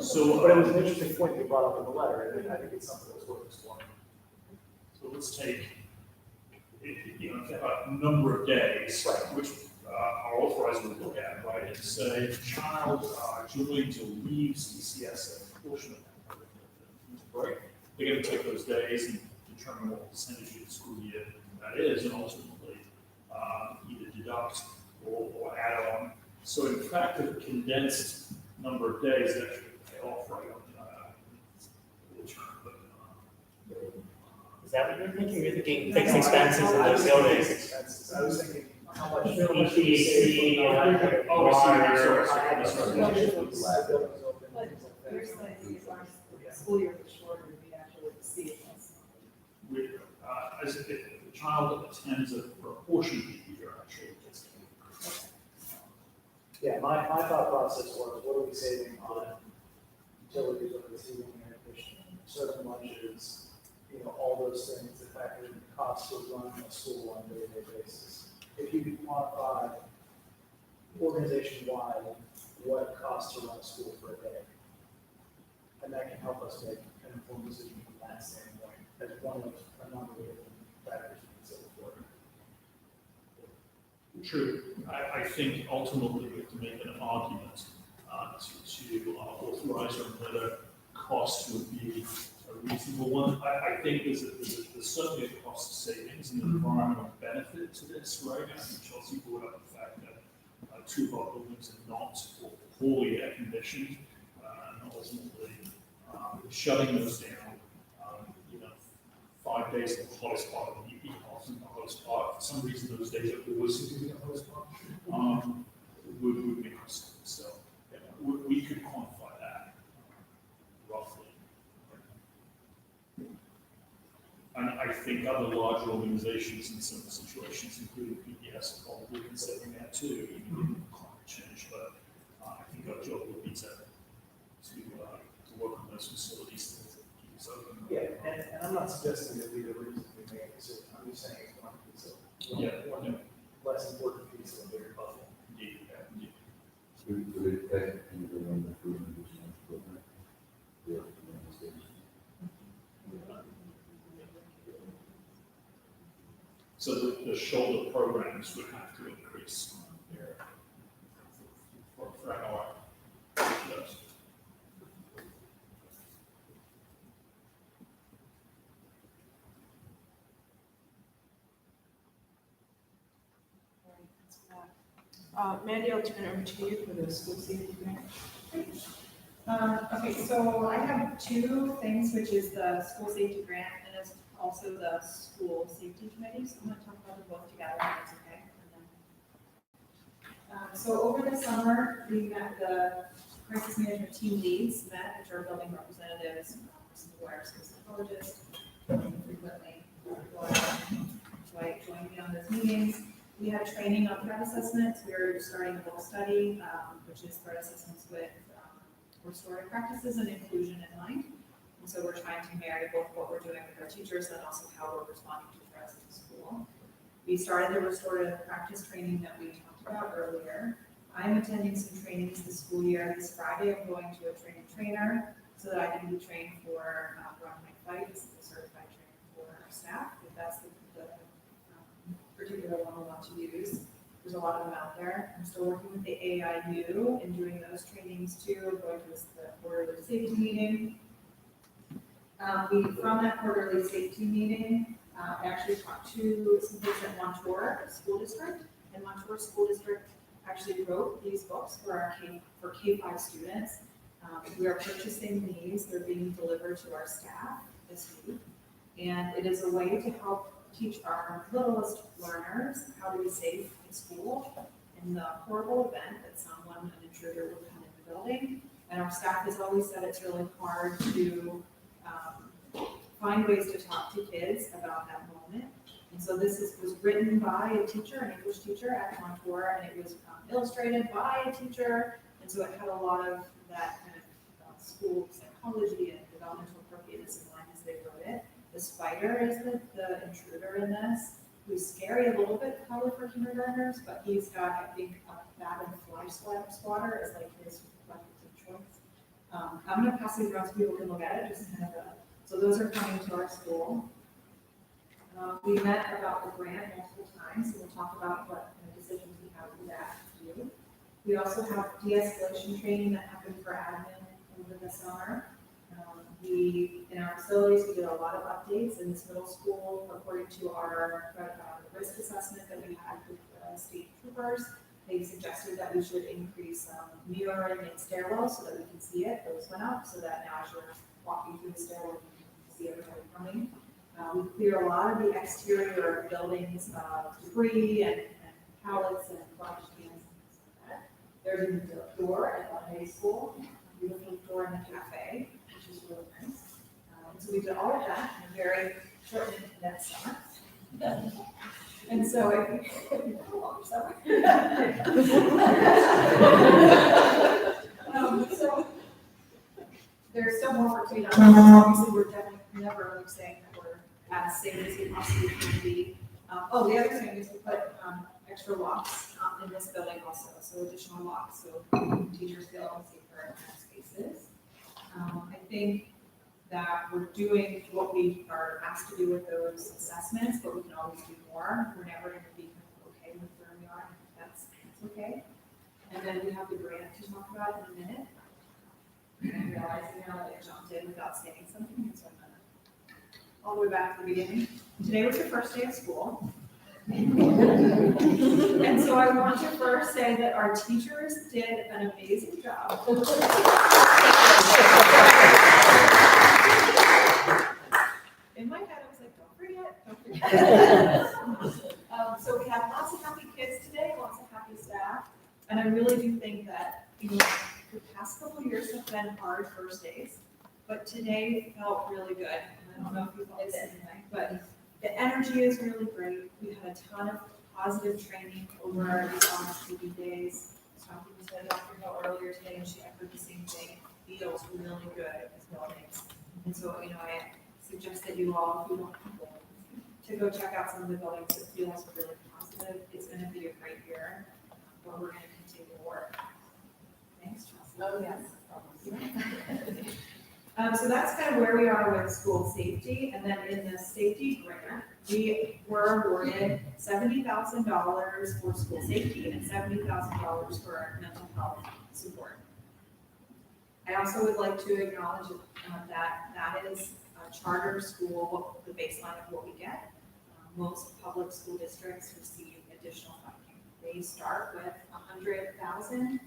So, But it was an interesting point you brought up in the letter, and I think it's something that's worth exploring. So let's take, a number of days, which our authorizer would look at, right, and say, if a child joins or leaves ECS a portion of that break, they're going to take those days and determine what percentage of the school year that is, and ultimately either deduct or add on. So in fact, a condensed number of days that should pay off right on the term, but Is that what you're thinking? You're thinking fixed expenses in the buildings? Expenses. I was thinking, how much? EPC, electric, Oh, I see. water. But you're saying if our school year was shorter, we'd actually see it less. As if the child attends a portion of the year, actually gets to. Yeah, my thought process was, what are we saving on utilities or receiving air conditioning, certain lunches, all those things that factor in the cost of running a school on a day-to-day basis. If you could quantify organization-wide what it costs to run a school for a day, and that can help us make an informed decision from that standpoint, as one of a number of different factors to consider for it. True. I think ultimately we have to make an argument to authorize or whether cost would be a reasonable one. I think there's certainly a cost savings and environmental benefit to this, right? I think Chelsea brought up the fact that 2 of our buildings are not poorly air conditioned, and ultimately shutting those down, 5 days in the hottest part of the year, often the lowest part. For some reason, those days are always seem to be the lowest part. Would make us, so, yeah, we could quantify that roughly. And I think other large organizations in similar situations, including PBS, are probably considering that too, even in climate change, but I think our job would be to work on those facilities to keep us open. Yeah, and I'm not suggesting that we the reason we make a decision, I'm just saying it's one piece of, one less important piece of a bigger puzzle. Indeed, indeed. So we expect people on the food and nutrition program. Yeah, So the shoulder programs would have to increase there for our yes. Mandy, I'll turn it over to you for the school safety grant. Okay, so I have two things, which is the school safety grant and it's also the school safety committee. So I'm going to talk about them both together, if that's okay. So over the summer, we met the crisis management team leads, which are building representatives, some lawyers, some psychologists, frequently join me on those meetings. We had training on threat assessments. We were starting a book study, which is threat assessments with restorative practices and inclusion in mind. And so we're trying to marry both what we're doing with our teachers and also how we're responding to threats in school. We started the restorative practice training that we talked about earlier. I'm attending some trainings this school year. This Friday, I'm going to a trainer so that I can be trained for Run My Fights, the certified trainer for our staff, if that's the particular one we want to use. There's a lot of them out there. I'm still working with the AIU and doing those trainings too, going to the quarterly safety meeting. From that quarterly safety meeting, I actually talked to some folks at Montour School District, and Montour School District actually wrote these books for K-5 students. We are purchasing these. They're being delivered to our staff this week. And it is a way to help teach our littlest learners how to be safe in school in the horrible event that an intruder will come in the building. And our staff has always said it's really hard to find ways to talk to kids about that moment. And so this was written by a teacher, an English teacher at Montour, and it was illustrated by a teacher. And so it had a lot of that kind of school psychology and developmental appropriateness in mind as they wrote it. The spider is the intruder in this, who's scary a little bit probably for kindergartners, but he's got, I think, a bat and fly swatter as like his weapons of choice. I'm going to pass these around so people can look at it, just kind of so those are coming to our school. We met about the grant multiple times, so we'll talk about what kind of decisions we have with that to do. We also have de-escalation training that happened for admin over the summer. In our facilities, we did a lot of updates in this middle school according to our risk assessment that we had with state troopers. They suggested that we should increase mirroring in stairwells so that we can see it. Those went up so that now as you're walking through the stairwell, you can see everybody coming. We clear a lot of the exterior buildings of debris and pallets and garbage cans and things like that. There's a door at Monday School, a beautiful door in the cafe, which is really nice. So we did all of that in a very short and condensed summer. And so so there's still more work to be done. Obviously, we're definitely never saying that we're as safe as we possibly can be. The other thing is we put extra locks in this building also, so additional locks, so teachers feel safer in spaces. I think that we're doing what we are asked to do with those assessments, but we can always do more. We're never going to be okay with where we are. That's okay. And then we have the grant to talk about in a minute. I'm realizing now that I jumped in without saying something, so I'm going to all the way back to the beginning. Today was your first day of school. And so I want to first say that our teachers did an amazing job. In my head, I was like, don't forget. been hard first days, but today felt really good. I don't know if you felt the same way, but the energy is really great. We had a ton of positive training over these last 2 days. I was talking to Dr. Hill earlier today, and she echoed the same thing. It feels really good as buildings. And so, I suggest that you all, if you want to go check out some of the buildings, it feels really positive. It's going to be a great year, but we're going to continue to work. Thanks, Chelsea. Oh, yes. So that's kind of where we are with school safety, and then in the safety grant, we were awarded $70,000 for school safety and $70,000 for our mental health support. I also would like to acknowledge that is a charter school, the baseline of what we get. Most public school districts receive additional funding. They start with $100,000.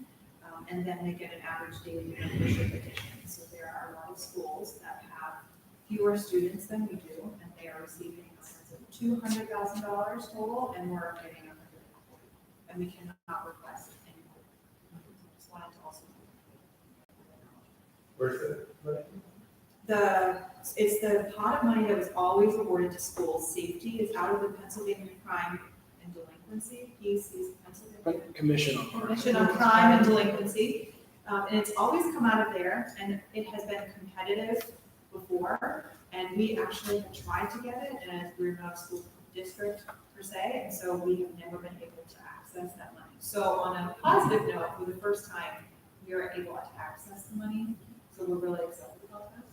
And then they get an average daily membership addition. So there are a lot of schools that have fewer students than we do, and they are receiving $200,000 total, and we're getting $140,000. And we cannot request any more. Just wanted to also. Where's It's the pot of money that was always awarded to schools. Safety is out of the Pennsylvania Crime and Delinquency piece. Commission on Crime. Commission on Crime and Delinquency. And it's always come out of there, and it has been competitive before, and we actually have tried to get it, and we're not a school district per se, and so we have never been able to access that money. So on a positive note, for the first time, we are able to access the money, so we're really excited about this.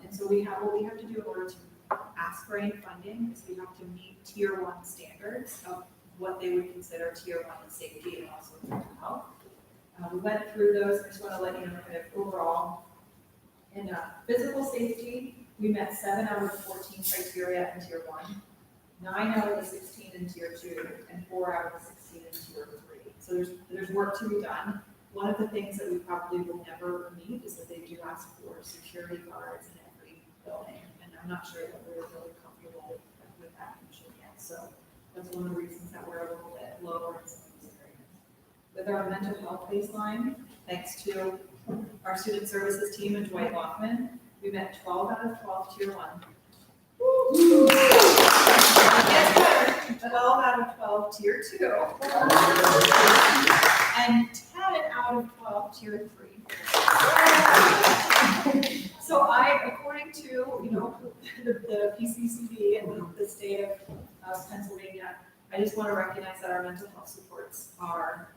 And so what we have to do in order to ask for any funding is we have to meet tier 1 standards of what they would consider tier 1 in safety and also mental health. We went through those. I just want to let you know kind of overall. In physical safety, we met 7 out of the 14 criteria in tier 1, 9 out of the 16 in tier 2, and 4 out of the 16 in tier 3. So there's work to be done. One of the things that we probably will never meet is that they do ask for security guards in every building, and I'm not sure that we're really comfortable with that mission yet. So that's one of the reasons that we're a little bit lower in some of these areas. With our mental health baseline, thanks to our student services team and Dwight Lockman, we met 12 out of 12 tier 1. Woo! Yes, better. 12 out of 12 tier 2. And 10 out of 12 tier 3. So according to, the PCCD and the state of Pennsylvania, I just want to recognize that our mental health supports are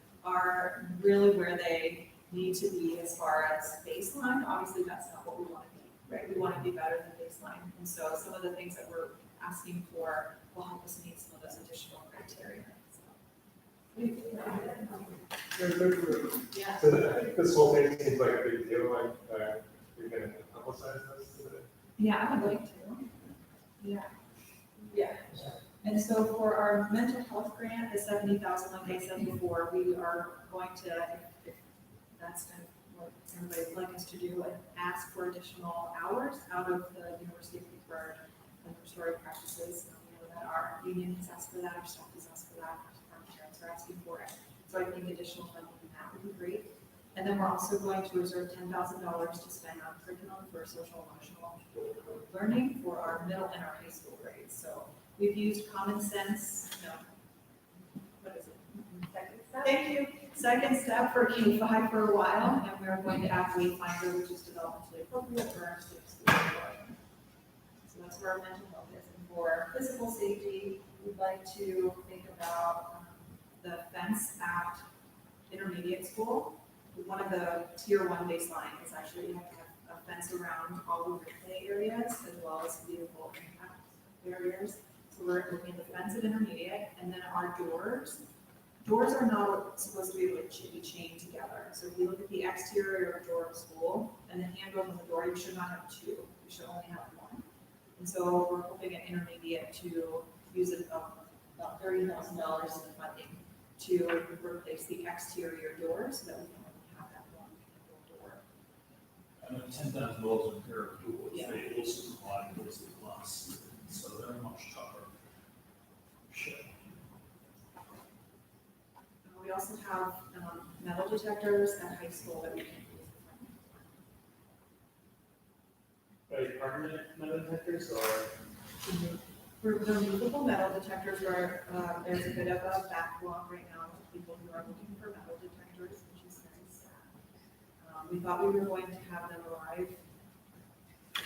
really where they need to be as far as baseline. Obviously, that's not what we want to be, right? We want to be better than baseline. And so some of the things that we're asking for will help us meet some of those additional criteria. Yeah. So I think this whole thing seems like a big deal, like, you're gonna publicize this today. Yeah, I would like to. Yeah. Yeah. And so for our mental health grant, the $70,000, like I said before, we are going to, if that's kind of what everybody would like us to do, and ask for additional hours out of the University of Pittsburgh and restorative practices. That our union has asked for that, our staff has asked for that, our parents are asking for it. So I think additional funding in that would be great. And then we're also going to reserve $10,000 to spend on curriculum for social emotional learning for our middle and our high school grades. So we've used common sense, what is it? Second step. Thank you. Second step for K-5 for a while, and we're going to add Wayfinder, which is developmentally appropriate for our students. So that's where our mental health is. And for physical safety, we'd like to think about the fence at intermediate school. One of the tier 1 baseline is actually we have to have a fence around all of the play areas as well as vehicle impact barriers. So we're looking at the fence at intermediate, and then our doors. Doors are not supposed to be able to be chained together. So if you look at the exterior door of school and the handle on the door, you should not have 2. You should only have 1. And so we're hoping at intermediate to use about $30,000 in the funding to replace the exterior door so that we can only have that 1 door. And then $10,000 in a pair of tools, Yeah. they also provide those with glass, so they're much tougher. Shit. We also have metal detectors at high school that we can use. are they permanent metal detectors or? For the movable metal detectors, where there's a bit of a backlog right now of people who are looking for metal detectors, which is very sad. We thought we were going to have them arrive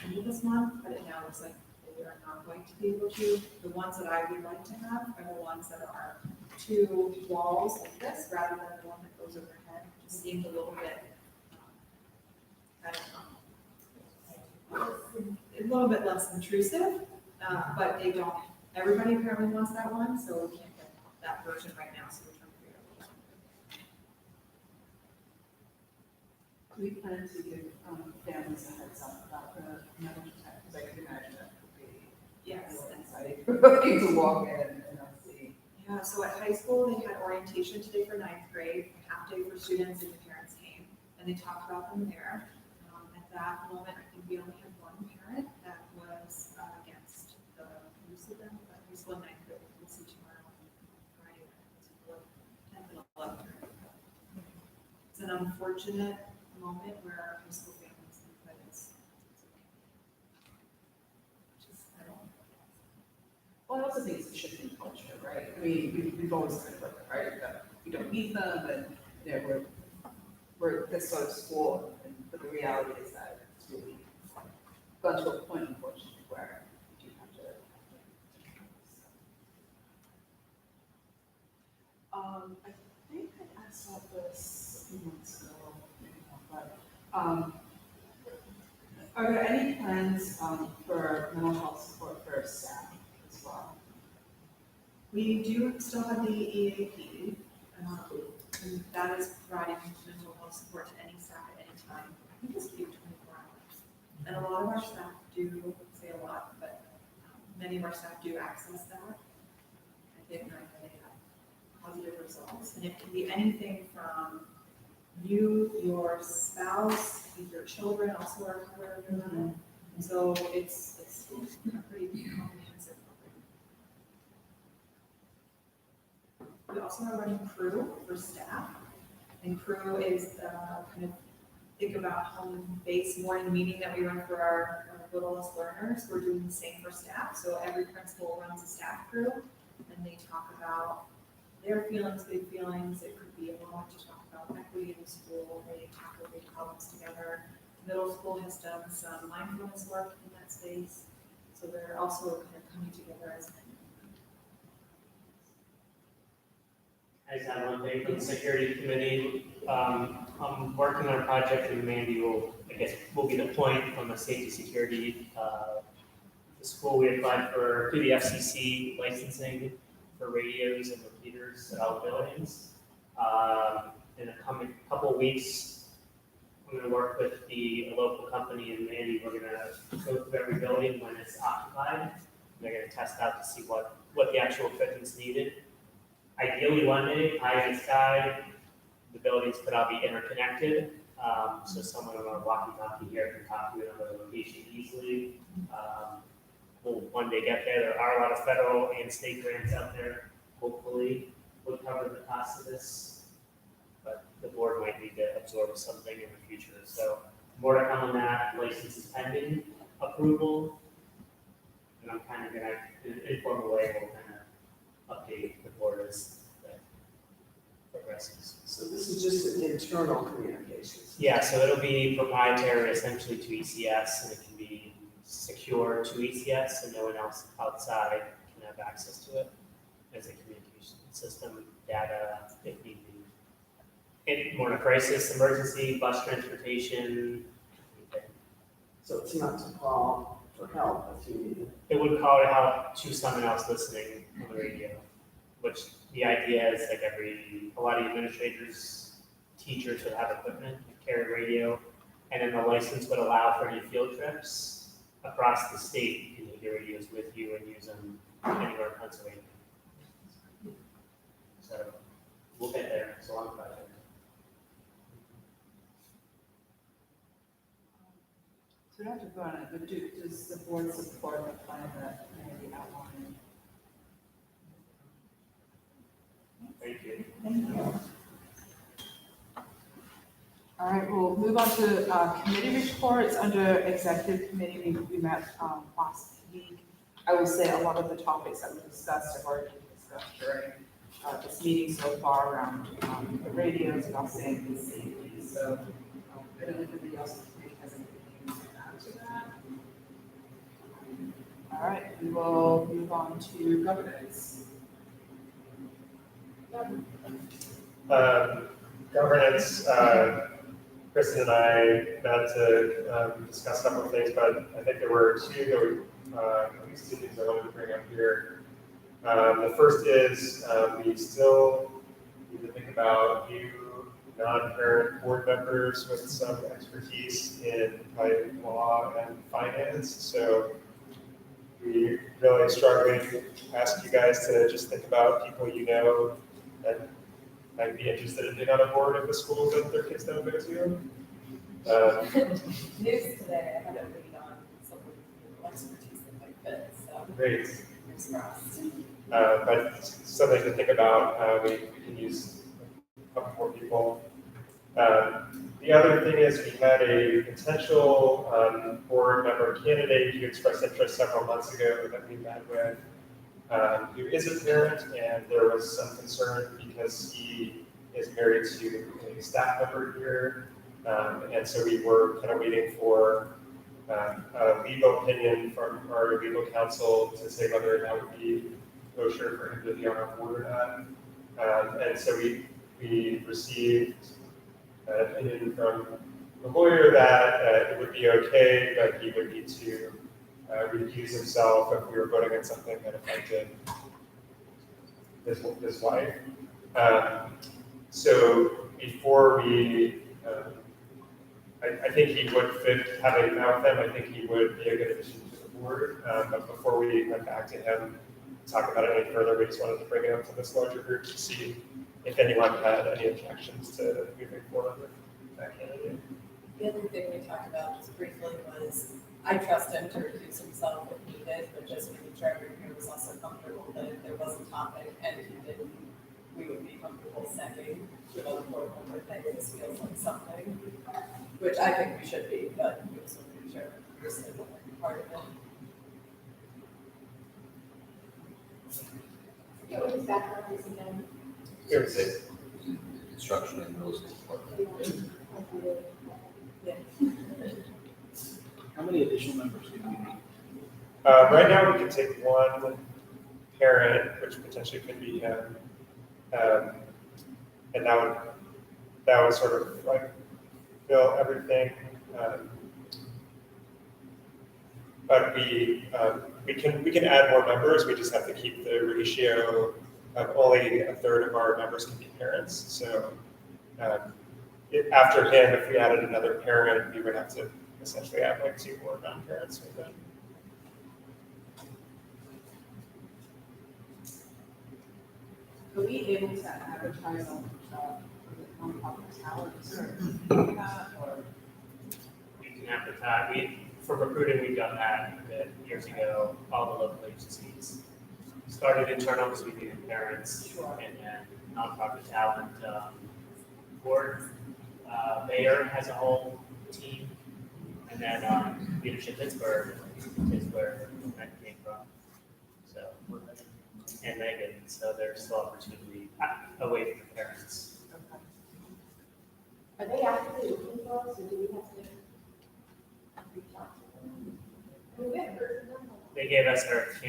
end of this month, but it now looks like we are not going to be able to. The ones that I would like to have are the ones that are two walls like this, rather than the one that goes overhead. Just seemed a little bit, I don't know, a little bit less intrusive, but they don't, everybody apparently wants that one, so we can't get that version right now, so we're trying to figure out what. We plan to give families a heads up about the metal detectors. I can imagine that would be Yes. exciting for you to walk in and see. Yeah, so at high school, they had orientation today for ninth grade, half day for students, and the parents came, and they talked about them there. At that moment, I think we only had one parent that was against the use of them, but high school and ninth grade, we'll see tomorrow, Friday, so 10th and 11th. It's an unfortunate moment where our high school families think that it's okay. Just, I don't. Well, I also think it's a shift in culture, right? I mean, we've always kind of like, right, that we don't need them, and, you know, we're this sort of school, but the reality is that it's really gone to a point, unfortunately, where you do have to. I think I asked about this a few months ago, maybe not, but, are there any plans, for mental health support for staff as well? We do still have the EAP, and that is providing mental health support to any staff at any time. I think it's 24 hours. And a lot of our staff do, say a lot, but many of our staff do access that. I think that they have positive results. And it can be anything from you, your spouse, your children also are covered in that. And so it's a pretty comprehensive program. We also are running crew for staff, and crew is kind of think about home-based morning meeting that we run for our littlest learners. We're doing the same for staff, so every principal runs a staff crew, and they talk about their feelings, big feelings. It could be a moment to talk about equity in the school. They tackle big problems together. Middle school has done some mindfulness work in that space, so they're also kind of coming together as I just have one thing from the security committee. I'm working on a project and Mandy will be the point on the safety security. The school we applied for through the FCC licensing for radios and repeaters at all buildings. In a couple weeks, I'm going to work with a local company in Mandy. We're going to go through every building when it's occupied. They're going to test out to see what the actual equipment's needed. Ideally, one day, pie in the sky, the buildings could all be interconnected. So someone on a walkie-talkie here can talk to another location easily. We'll one day get there. There are a lot of federal and state grants out there. Hopefully, would cover the cost of this, but the board might need to absorb something in the future. So more to come on that. License is pending approval, and I'm kind of gonna, in an informal way, we'll kind of update the board as that progresses. So this is just an internal communications. Yeah, so it'll be proprietary essentially to ECS, and it can be secure to ECS, and no one else outside can have access to it as a communication system, data, if need be. In more in a crisis, emergency, bus transportation, anything. So it's not to call for help if you need it. It would call to help to someone else listening on the radio, which the idea is like a lot of administrators, teachers would have equipment, carry radio, and then the license would allow for any field trips across the state. You can take your radios with you and use them anywhere in Pennsylvania. So we'll get there. It's a long project. So we don't have to go on it, but does the board support the plan that Mandy outlined? Thank you. Thank you. All right, we'll move on to committee reports. Under executive committee, we met last week. I will say a lot of the topics that we discussed have already been discussed during this meeting so far around the radios, busing, and safety. So I don't know if anybody else in the committee has anything to add to that. All right, we will move on to governance. Governance, Kristen and I met to discuss several things, but I think there were two that we, at least two things I wanted to bring up here. The first is we still need to think about new non-parent board members with some expertise in like law and finance. So we really strongly ask you guys to just think about people you know that might be interested in being on a board of the schools that their kids don't go to. News today, I had a read on someone with expertise that might fit, so. Great. Fingers crossed. But something to think about, we can use a couple more people. The other thing is we had a potential board member candidate who expressed interest several months ago that we met with, who is a parent, and there was some concern because he is married to a staff member here. And so we were kind of waiting for a legal opinion from our legal counsel to say whether that would be kosher for him to be on our board or not. And so we received an opinion from the lawyer that it would be okay, but he would need to recuse himself if we were voting on something that affected his wife. So before we, I think he would fit having met with him. I think he would be a good addition to the board. But before we went back to him, talk about it any further, we just wanted to bring it up to this larger group to see if anyone had any objections to moving forward with that candidate. The other thing we talked about just briefly was, I trust him to recuse himself if needed, but just making sure everyone was also comfortable that if there was a topic and he didn't, we would be comfortable saying to another board member that this feels like something, which I think we should be, but we also make sure we're still part of it. Yeah, what is background is again? Here, say, Construction and real estate department. How many additional members do we need? right now, we can take one parent, which potentially could be him, and that would sort of like fill everything. But we can add more members. We just have to keep the ratio of only a third of our members can be parents. So after him, if we added another parent, we would have to essentially add like two more non-parents with them. Are we able to advertise on public talents or We can advertise, for recruiting, we've done that a bit years ago, all the local agencies. Started internal because we needed parents, and then nonprofit talent board. Bayer has a whole team, and then Leadership Pittsburgh is where that came from. So, and Megan, so there's still opportunity away from the parents. Are they actively looking for us, or do we have to reach out to them? I mean, we haven't heard from them. They gave us our, I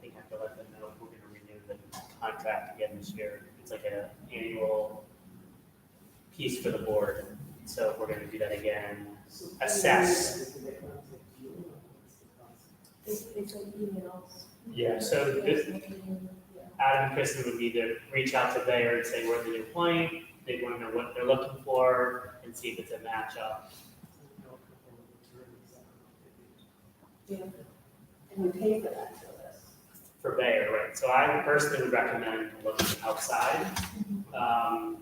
think have to let them know if we're gonna renew the contract again this year. It's like an annual piece for the board. So if we're gonna do that again, assess. They send emails. Yeah, so this, Adam and Kristen would need to reach out to Bayer and say we're the new client. They want to know what they're looking for and see if it's a matchup. Yeah. And we pay for that service. For Bayer, right? So I personally would recommend looking outside.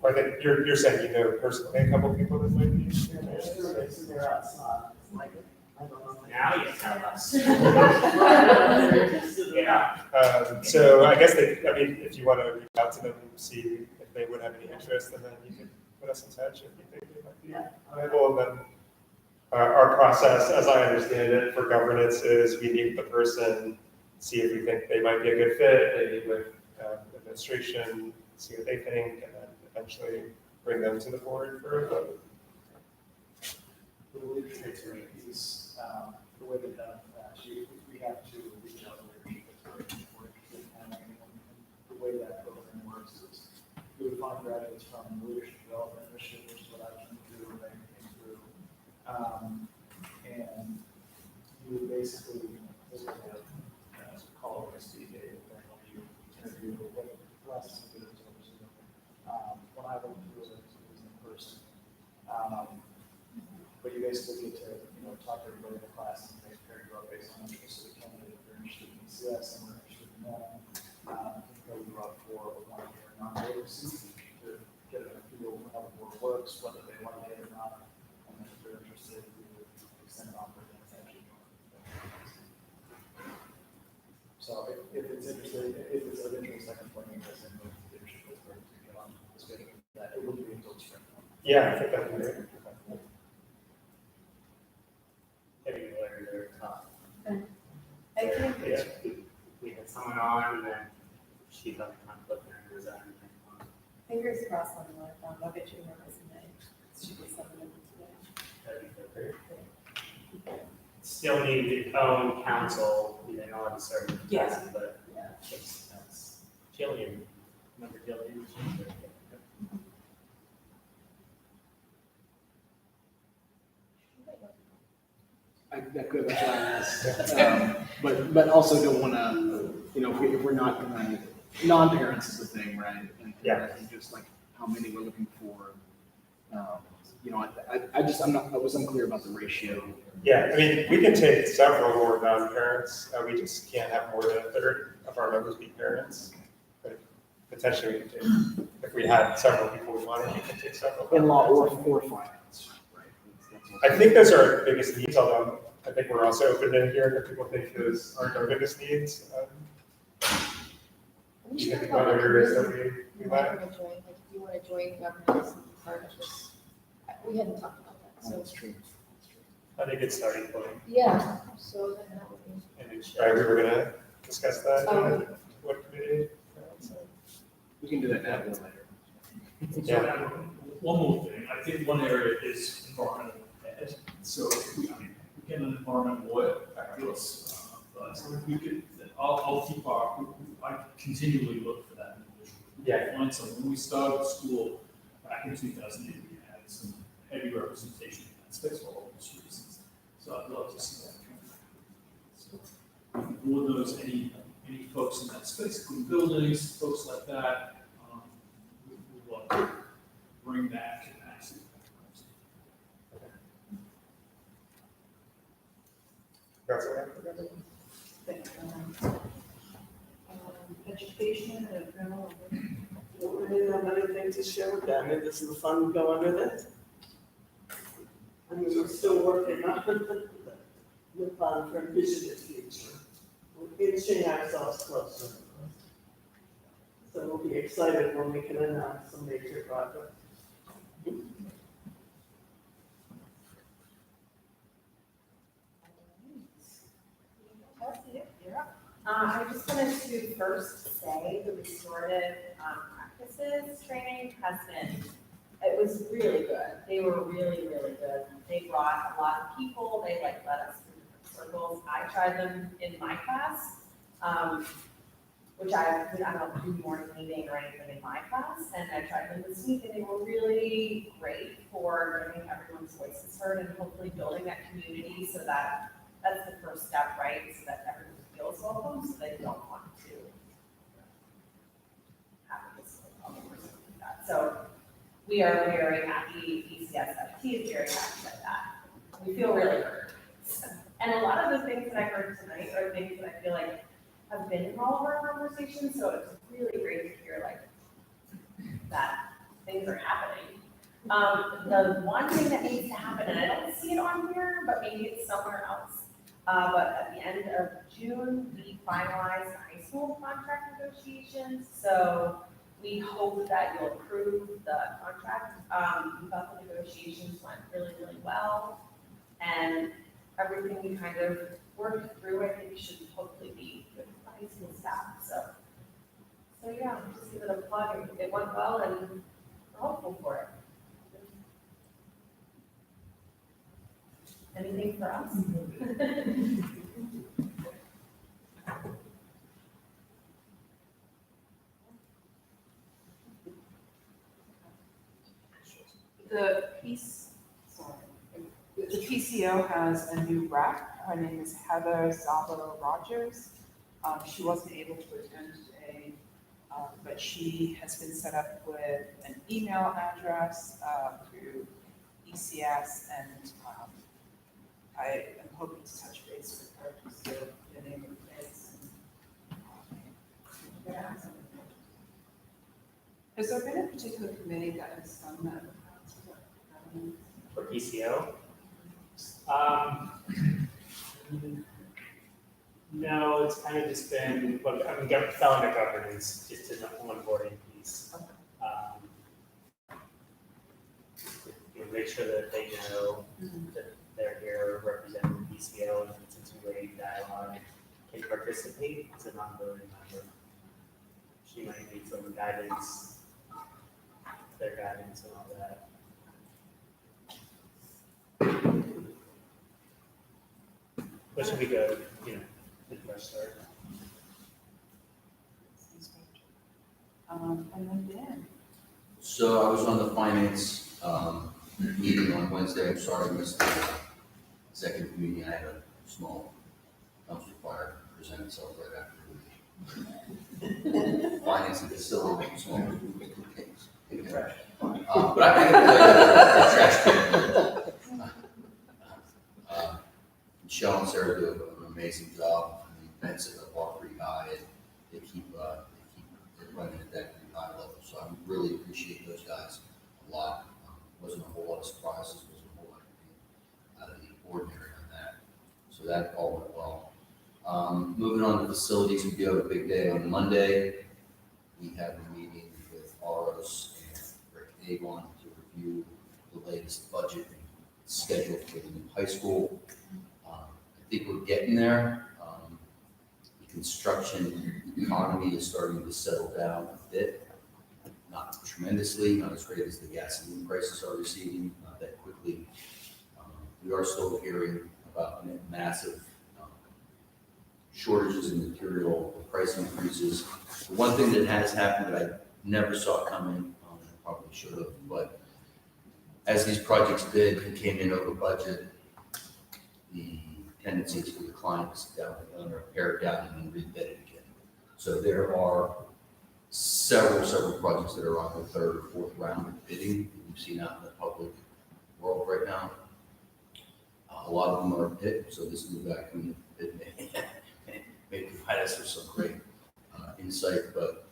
Or that you're saying you know personally a couple people that might be interested in They're outside, like, I don't know. Now you tell us. Yeah. So I guess if you want to reach out to them, see if they would have any interest, and then you can put us in touch if you think they might be viable. And then our process, as I understand it, for governance is we meet with the person, see if we think they might be a good fit, they meet with administration, see what they think, and then eventually bring them to the board for a vote. The leadership is, the way that we have to reach out to leadership if we're interested in having anyone. And the way that program works is we would find graduates from the leadership development initiative, which is what I came through, and they came through. And you would basically, this is a call or a speed day, and when you interview, what last time we did it was over Zoom. When I went through it, it was in person. But you basically get to, talk to everybody in the class and make a growth based on interest. So the candidate, if they're interested in ECS and we're interested in that, we run for a 1 year non-voting seat to get a feel of how the board works, whether they want to get it or not. And then if they're interested, we would extend an offer to actually join. So if it's interested, if it's of interest, I can point you guys in with leadership to get on the schedule. That it wouldn't be until spring. Yeah, I think that'd be great. Getting lawyers are tough. I think Yeah, we had someone on and then she got a conflict and resigned. Fingers crossed on the one, I'll get you her resume. It should be something today. That'd be great. Still need its own council, you know, I'm certain. Yeah. But that's Jillian, remember Jillian? That could, that's why I asked. But also don't want to, if we're not going to, non-parents is the thing, right? And just like how many we're looking for. I was unclear about the ratio. Yeah, I mean, we can take several more non-parents. We just can't have more than a third of our members be parents. But potentially, we can take, if we had several people we wanted, we can take several. In-law or finance, right? I think those are our biggest needs, although I think we're also open to hearing if people think those aren't our biggest needs. You think about areas that we like. If you want to join governance and be part of this, we hadn't talked about that, so. That's true. I think it's starting point. Yeah, so then that would be. And we were gonna discuss that, what committee? We can do that now. Yeah. One more thing, I think one area is environmental ed. So if we get an environmental lawyer, fabulous. But if we could, I'll keep I continually look for that individual. Yeah. Find someone. When we started school back in 2008, we had some heavy representation in that space for all those reasons. So I'd love to see that come back. So if the board knows any folks in that space, including buildings, folks like that, we'd love to bring that capacity. That's what I forgot. Education and criminal. Don't really have anything to share with that. I mean, this is the fun going with it. I mean, we're still working on the fun for vision the future. We're inching ourselves closer. So we'll be excited when we can announce some major projects. I just wanted to first say the restorative practices training has been, it was really good. They were really, really good. They brought a lot of people. They led us through different circles. I tried them in my class, which I don't do morning meeting or anything in my class. And I tried them this week and they were really great for getting everyone's voices heard and hopefully building that community so that that's the first step, right? So that everyone feels welcome, so they don't want to have this problem or something like that. So we are very happy, ECSFT is very happy with that. We feel really heard. And a lot of the things that I heard tonight are things that I feel like have been in all of our conversations, so it's really great to hear like that things are happening. The one thing that needs to happen, and I don't see it on here, but maybe it's somewhere else. But at the end of June, we finalized high school contract negotiations. So we hope that you'll approve the contract. We thought the negotiations went really, really well, and everything we kind of worked through, I think should hopefully be good for high school staff, so yeah, just give it a plug, it went well, and we're hopeful for it. Anything for us? The PCO has a new rep. Her name is Heather Zabo Rogers. She wasn't able to attend today, but she has been set up with an email address through ECS, and I am hoping to touch base with her to see the name of the place. Has there been a particular committee that has done that in the past? For PCO? No, it's kind of just been, well, I mean, fell under governance, just an onboarding piece. Make sure that they know that they're here representing PCO, and it's a two-way dialogue, can participate as a non-voting member. She might need some guidance, their guidance and all that. Which would be good, good fresh start. And then Dan. So I was on the finance meeting on Wednesday. I'm sorry I missed the executive meeting. I had a small dumpster fire present itself right after the meeting. Finance and facility, small things. But I think the trash can. Michelle and Sarah do an amazing job. I mean, events at the bar pretty high, and they keep it running at that pretty high level. So I really appreciate those guys a lot. Wasn't a whole lot of surprises, wasn't a whole lot out of the ordinary on that. So that all went well. Moving on to facilities, we do have a big day on Monday. We have a meeting with Aros and Rick Avon to review the latest budget and schedule for the new high school. I think we're getting there. The construction economy is starting to settle down a bit. Not tremendously, not as great as the gasoline prices are receding, not that quickly. We are still hearing about massive shortages in material, price increases. The one thing that has happened that I never saw coming, I probably should have, but as these projects bid and came in over budget, the tendency is for the client to sit down with the owner, pare it down, and then rebid it again. So there are several projects that are on the third or fourth round of bidding that you've seen out in the public world right now. A lot of them are hit, so this new guy coming in may provide us with some great insight, but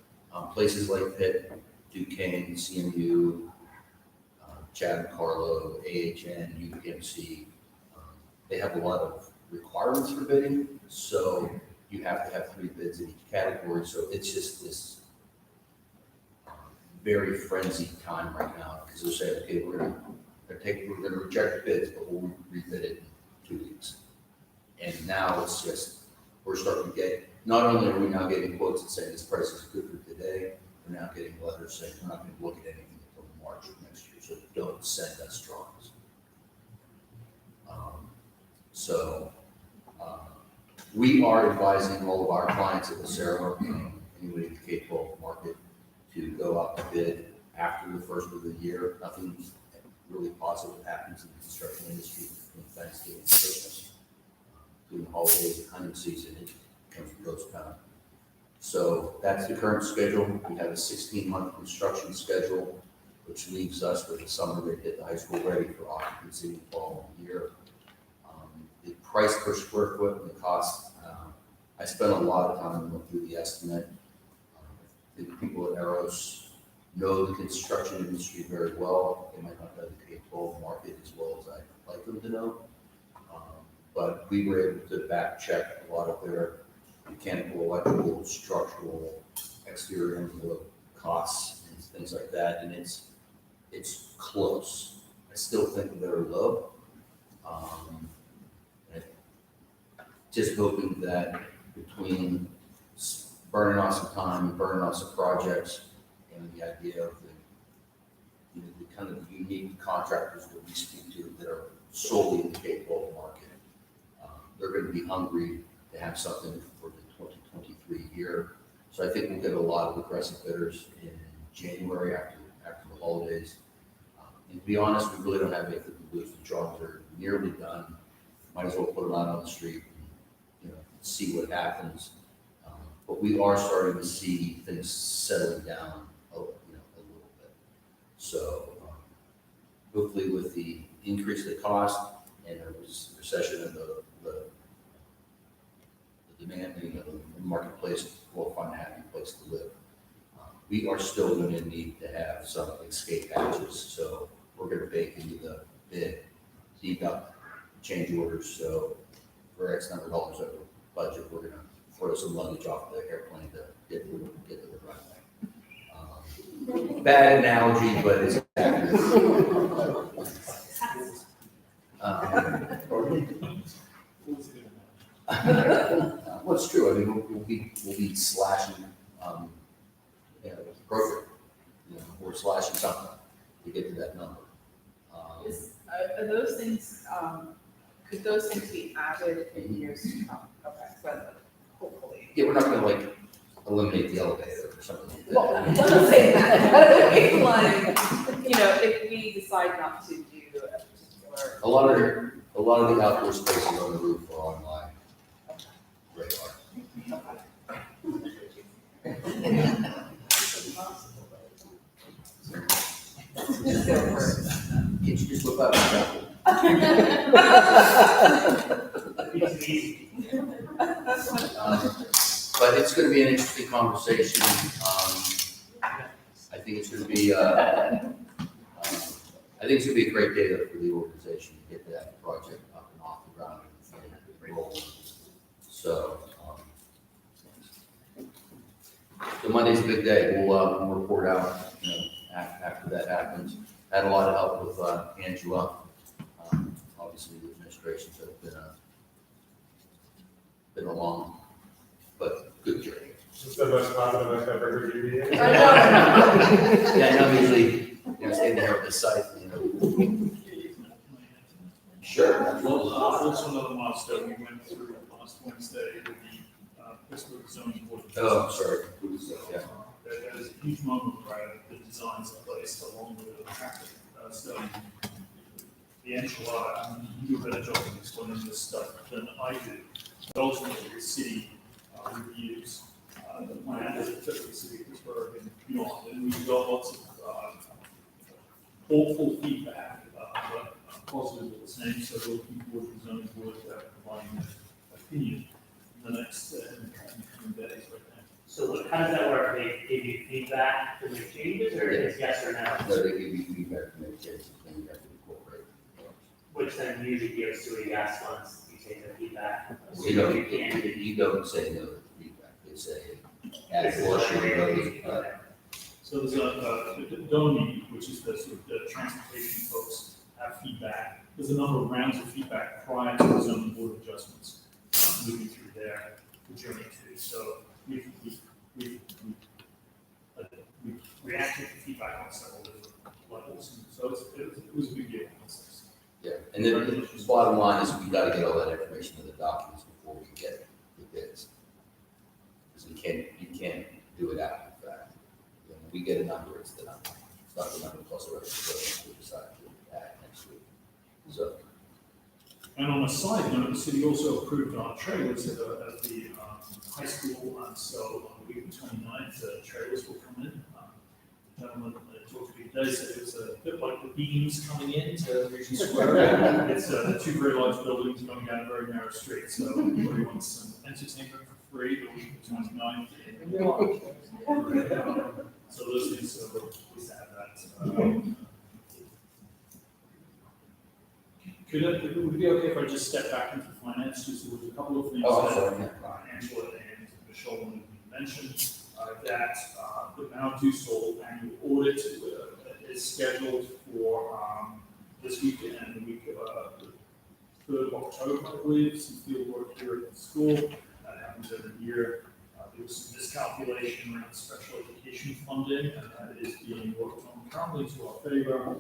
places like Pitt, Duquesne, CMU, Chad Carlo, AHN, UPMC, they have a lot of requirements for bidding, so you have to have 3 bids in each category, so it's just this very frenzied time right now, because they're saying, okay, we're gonna reject the bids, but we'll rebid it in 2 weeks. And now it's just, we're starting to get, not only are we now getting quotes that say this price is good for today, we're now getting letters saying we're not gonna look at anything until March of next year, so don't send us drawings. We are advising all of our clients at the Sarah, anybody in the K-12 market, to go out to bid after the first of the year. Nothing really positive happens in the construction industry between Thanksgiving and Christmas. Between the holidays and hunting season, it becomes a ghost town. So that's the current schedule. We have a 16-month construction schedule, which leaves us with the summer to get the high school ready for occupancy the following year. The price per square foot and the cost, I spent a lot of time looking through the estimate. The people at Aros know the construction industry very well. They might not know the K-12 market as well as I'd like them to know. But we were able to back check a lot of their mechanical, electrical, structural, exterior envelope costs and things like that, and it's close. I still think they're low. And just hoping that between burning off some time, burning off some projects, and the idea of the kind of unique contractors that we speak to that are solely in the K-12 market, they're going to be hungry to have something for the 2023 year. So I think we'll get a lot of aggressive bidders in January after the holidays. And to be honest, we really don't have anything to lose. The jobs are nearly done. Might as well put them out on the street and, see what happens. But we are starting to see things settling down a little bit. So hopefully with the increase in the cost and the recession and the demand, the marketplace will find a happy place to live. We are still going to need to have some escape hatches, so we're going to bake into the bid, deduct change orders. So for X number of dollars over budget, we're going to throw some luggage off the airplane to get to the runway. Bad analogy, but it's accurate. Well, it's true. I mean, we'll be slashing, program. We're slashing something to get to that number. Are those things, could those things be added in years to come? Okay, but hopefully. Yeah, we're not going to eliminate the elevator or something like that. Well, I'm not saying that. I mean, if we decide not to do a particular. A lot of the outdoor spaces on the roof are on my radar. Can't you just look up and It's easy. but it's going to be an interesting conversation. I think it's going to be. I think it's going to be a great day for the organization to get that project up and off the ground and rolling. So, so Monday's a big day. We'll report out after that happens. Had a lot of help with Angela. Obviously, the administration's been a long but good journey. It's the most positive I've ever heard you be. Yeah, I'm usually staying there at the site. Sure. Well, also another milestone we went through last Wednesday with the Pittsburgh zoning board. Oh, I'm sorry. Yeah. That is a huge moment, right? The designs are placed along with the traffic study. The enchilada, you do a better job of explaining this stuff than I do. But ultimately, the city reviews the plan as it took the city of Pittsburgh and beyond. And we got lots of hopeful feedback, but positive at the same. So we're looking forward to the zoning board providing their opinion in the next coming days right now. So how does that work? They give you feedback to make changes, or it's yes or no? No, they give you feedback to make changes, and you have to incorporate. Which then usually gives to a yes once you take the feedback. You don't say no to the feedback. They say, add caution, So there's a DONI, which is the sort of the transportation folks have feedback. There's a number of rounds of feedback prior to the zoning board adjustments, moving through their journey too. So we've reacted to feedback on several different levels. So it was a big deal. Yeah, and then the bottom line is we got to get all that information in the documents before we get the bids. Because you can't do it after the fact. When we get a number, it's the number. It's not the number plus the rest of the we decide to add next week. So. And on a side note, the city also approved our trailers at the high school, and so on the week of the 29th, trailers will come in. The gentleman that talked to me today said it was a bit like the beams coming in to Regent Square. It's two very large buildings going down a very narrow street, so everybody wants some entertainment for free the week of the 29th. So those things, so we're pleased to have that. Would it be okay if I just step back into finance? Just there was a couple of things Oh, I'm that sorry. Angela and Michelle mentioned. that the Mount Dusel annual audit is scheduled for this weekend, the week of the 3rd of October, I believe, some field work here at the school. That happens every year. There was some miscalculation around special education funding, and that is being worked on currently to our favor.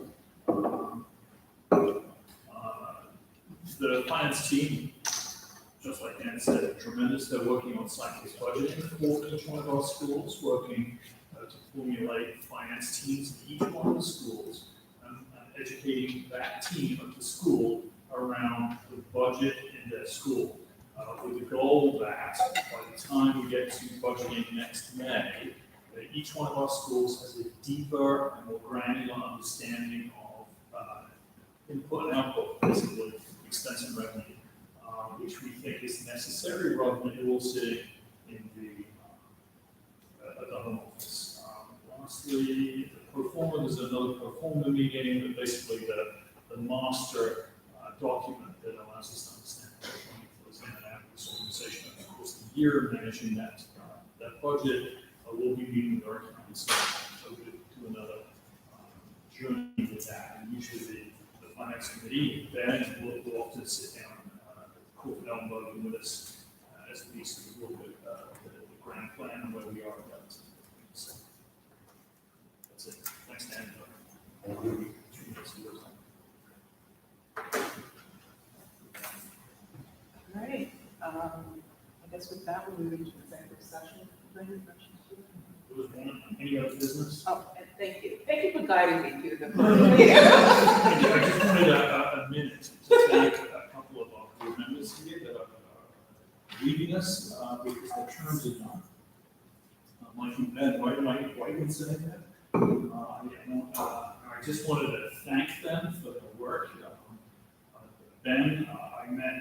The finance team, just like Dan said, tremendous. They're working on site-based budgeting for each one of our schools, working to formulate finance teams in each one of the schools, and educating that team of the school around the budget in their school, with the goal that by the time we get to budgeting next May, that each one of our schools has a deeper and more granular understanding of input and output, basically expense and revenue, which we think is necessary rather than it all sitting in the at the home office. Lastly, the pro forma, there's another pro forma meeting, but basically the master document that allows us to understand what flows in and out of this organization over the course of the year, managing that budget. We'll be meeting with our accountants to another journey with that. And usually the finance committee then will often sit down corporate elbow with us as we sort of look at the grand plan and where we are with that. So that's it. Thanks, Dan. Thank you. All right, I guess with that, we're moving to executive session. Are there any questions? There was one, any other business? Oh, and thank you. Thank you for guiding me through the. I just wanted a minute to thank a couple of our board members here that are leaving us because their terms are done. Mike and Ben, why didn't say that? I just wanted to thank them for their work. Ben, I met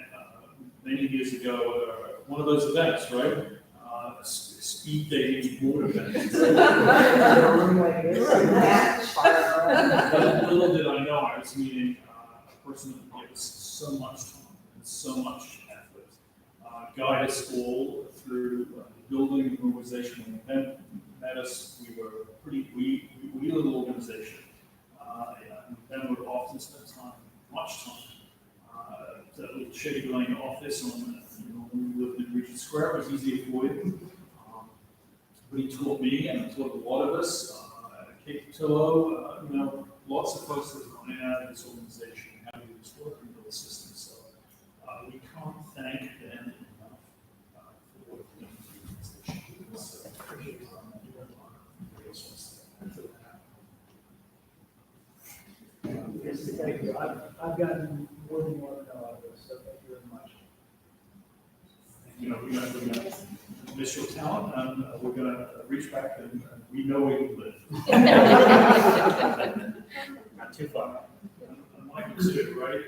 many years ago at one of those events, right? Speed dating board event. Little did I know I was meeting a person who gave us so much time and so much effort, guide us all through the building and organization. When Ben met us, we were a pretty wee little organization. And Ben would often spend much time, at that little shady lane office on, when we lived in Regent Square. It was easy to avoid. But he taught me and taught a lot of us, Kate Patillo, lots of folks that have gone in and out of this organization and how we do this work and build systems. So we can't thank them enough for what they've done for the organization. So appreciate it. Yes, thank you. I've gotten more than one out of this, so thank you very much. We're going to miss your talent, and we're going to reach back and we know where you live. Not too far. And Mike too, right?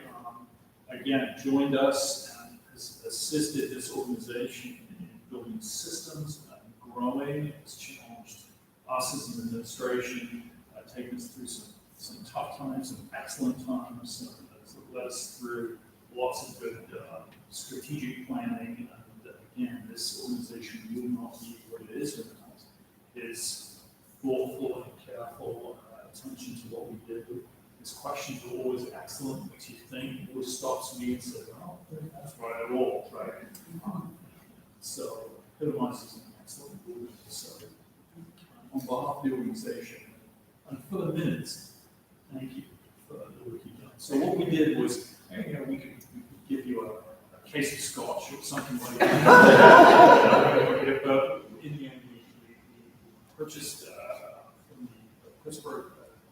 Again, joined us and has assisted this organization in building systems and growing. It's challenged us as an administration, taken us through some tough times, some excellent times, led us through lots of good strategic planning. Again, this organization will not be what it is without his thoughtful and careful attention to what we do. His questions are always excellent, makes you think, always stops me and says, oh, that's right, I rolled, right? So, epitomizes an excellent leader. So, on behalf of the organization, and for the minutes, thank you for the work you've done. So what we did was, we could give you a case of scotch or something like that. But in the end, we purchased from the Pittsburgh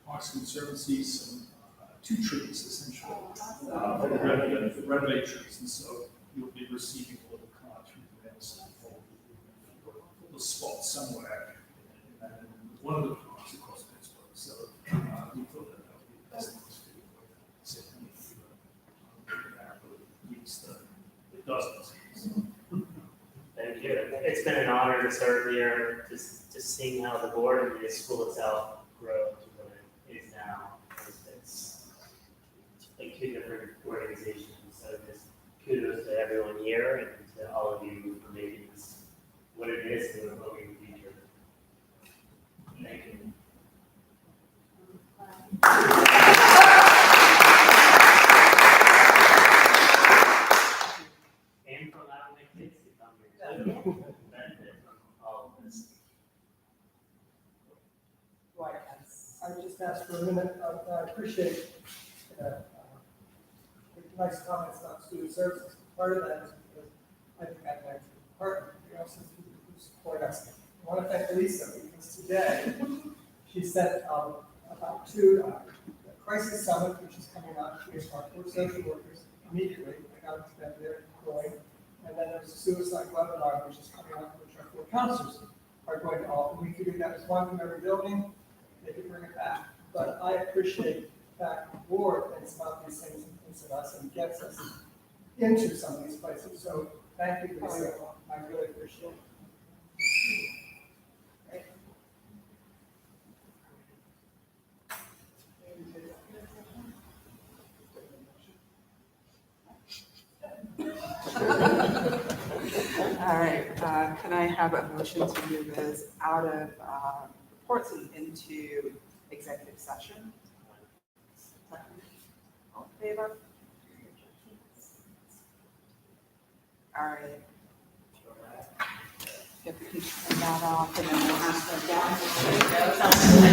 Parks Conservancy some 2 trees, essentially, for the renovate trees. And so you'll be receiving a little card through the mail for the spot somewhere in one of the parks across Pittsburgh. So we thought that would be the best thing to do. So it doesn't. Thank you. It's been an honor to start the year, just seeing how the board and the school itself grow to what it is now. It's like 2 different organizations. So just kudos to everyone here and to all of you for making this what it is and what we in the future. be for allowing the kids to come here too. Benefit from all of this. I would just ask for a minute, I appreciate, the nice comments about student services. Part of that is because I think I'd like to partner, some people who support us. I want to thank Lisa, because today, she sent about two, the crisis summit, which is coming up, with our four social workers immediately. I got them there going. And then there's a suicide webinar, which is coming up, which our four counselors are going to offer. We figured that was one from every building. They could bring it back. But I appreciate that the board thinks about these things and thinks of us and gets us into some of these places. So thank you, Lisa. I really appreciate it. All right, can I have a motion to move this out of reports and into executive session? All in favor? All right. If we can turn that off and then we'll ask them down.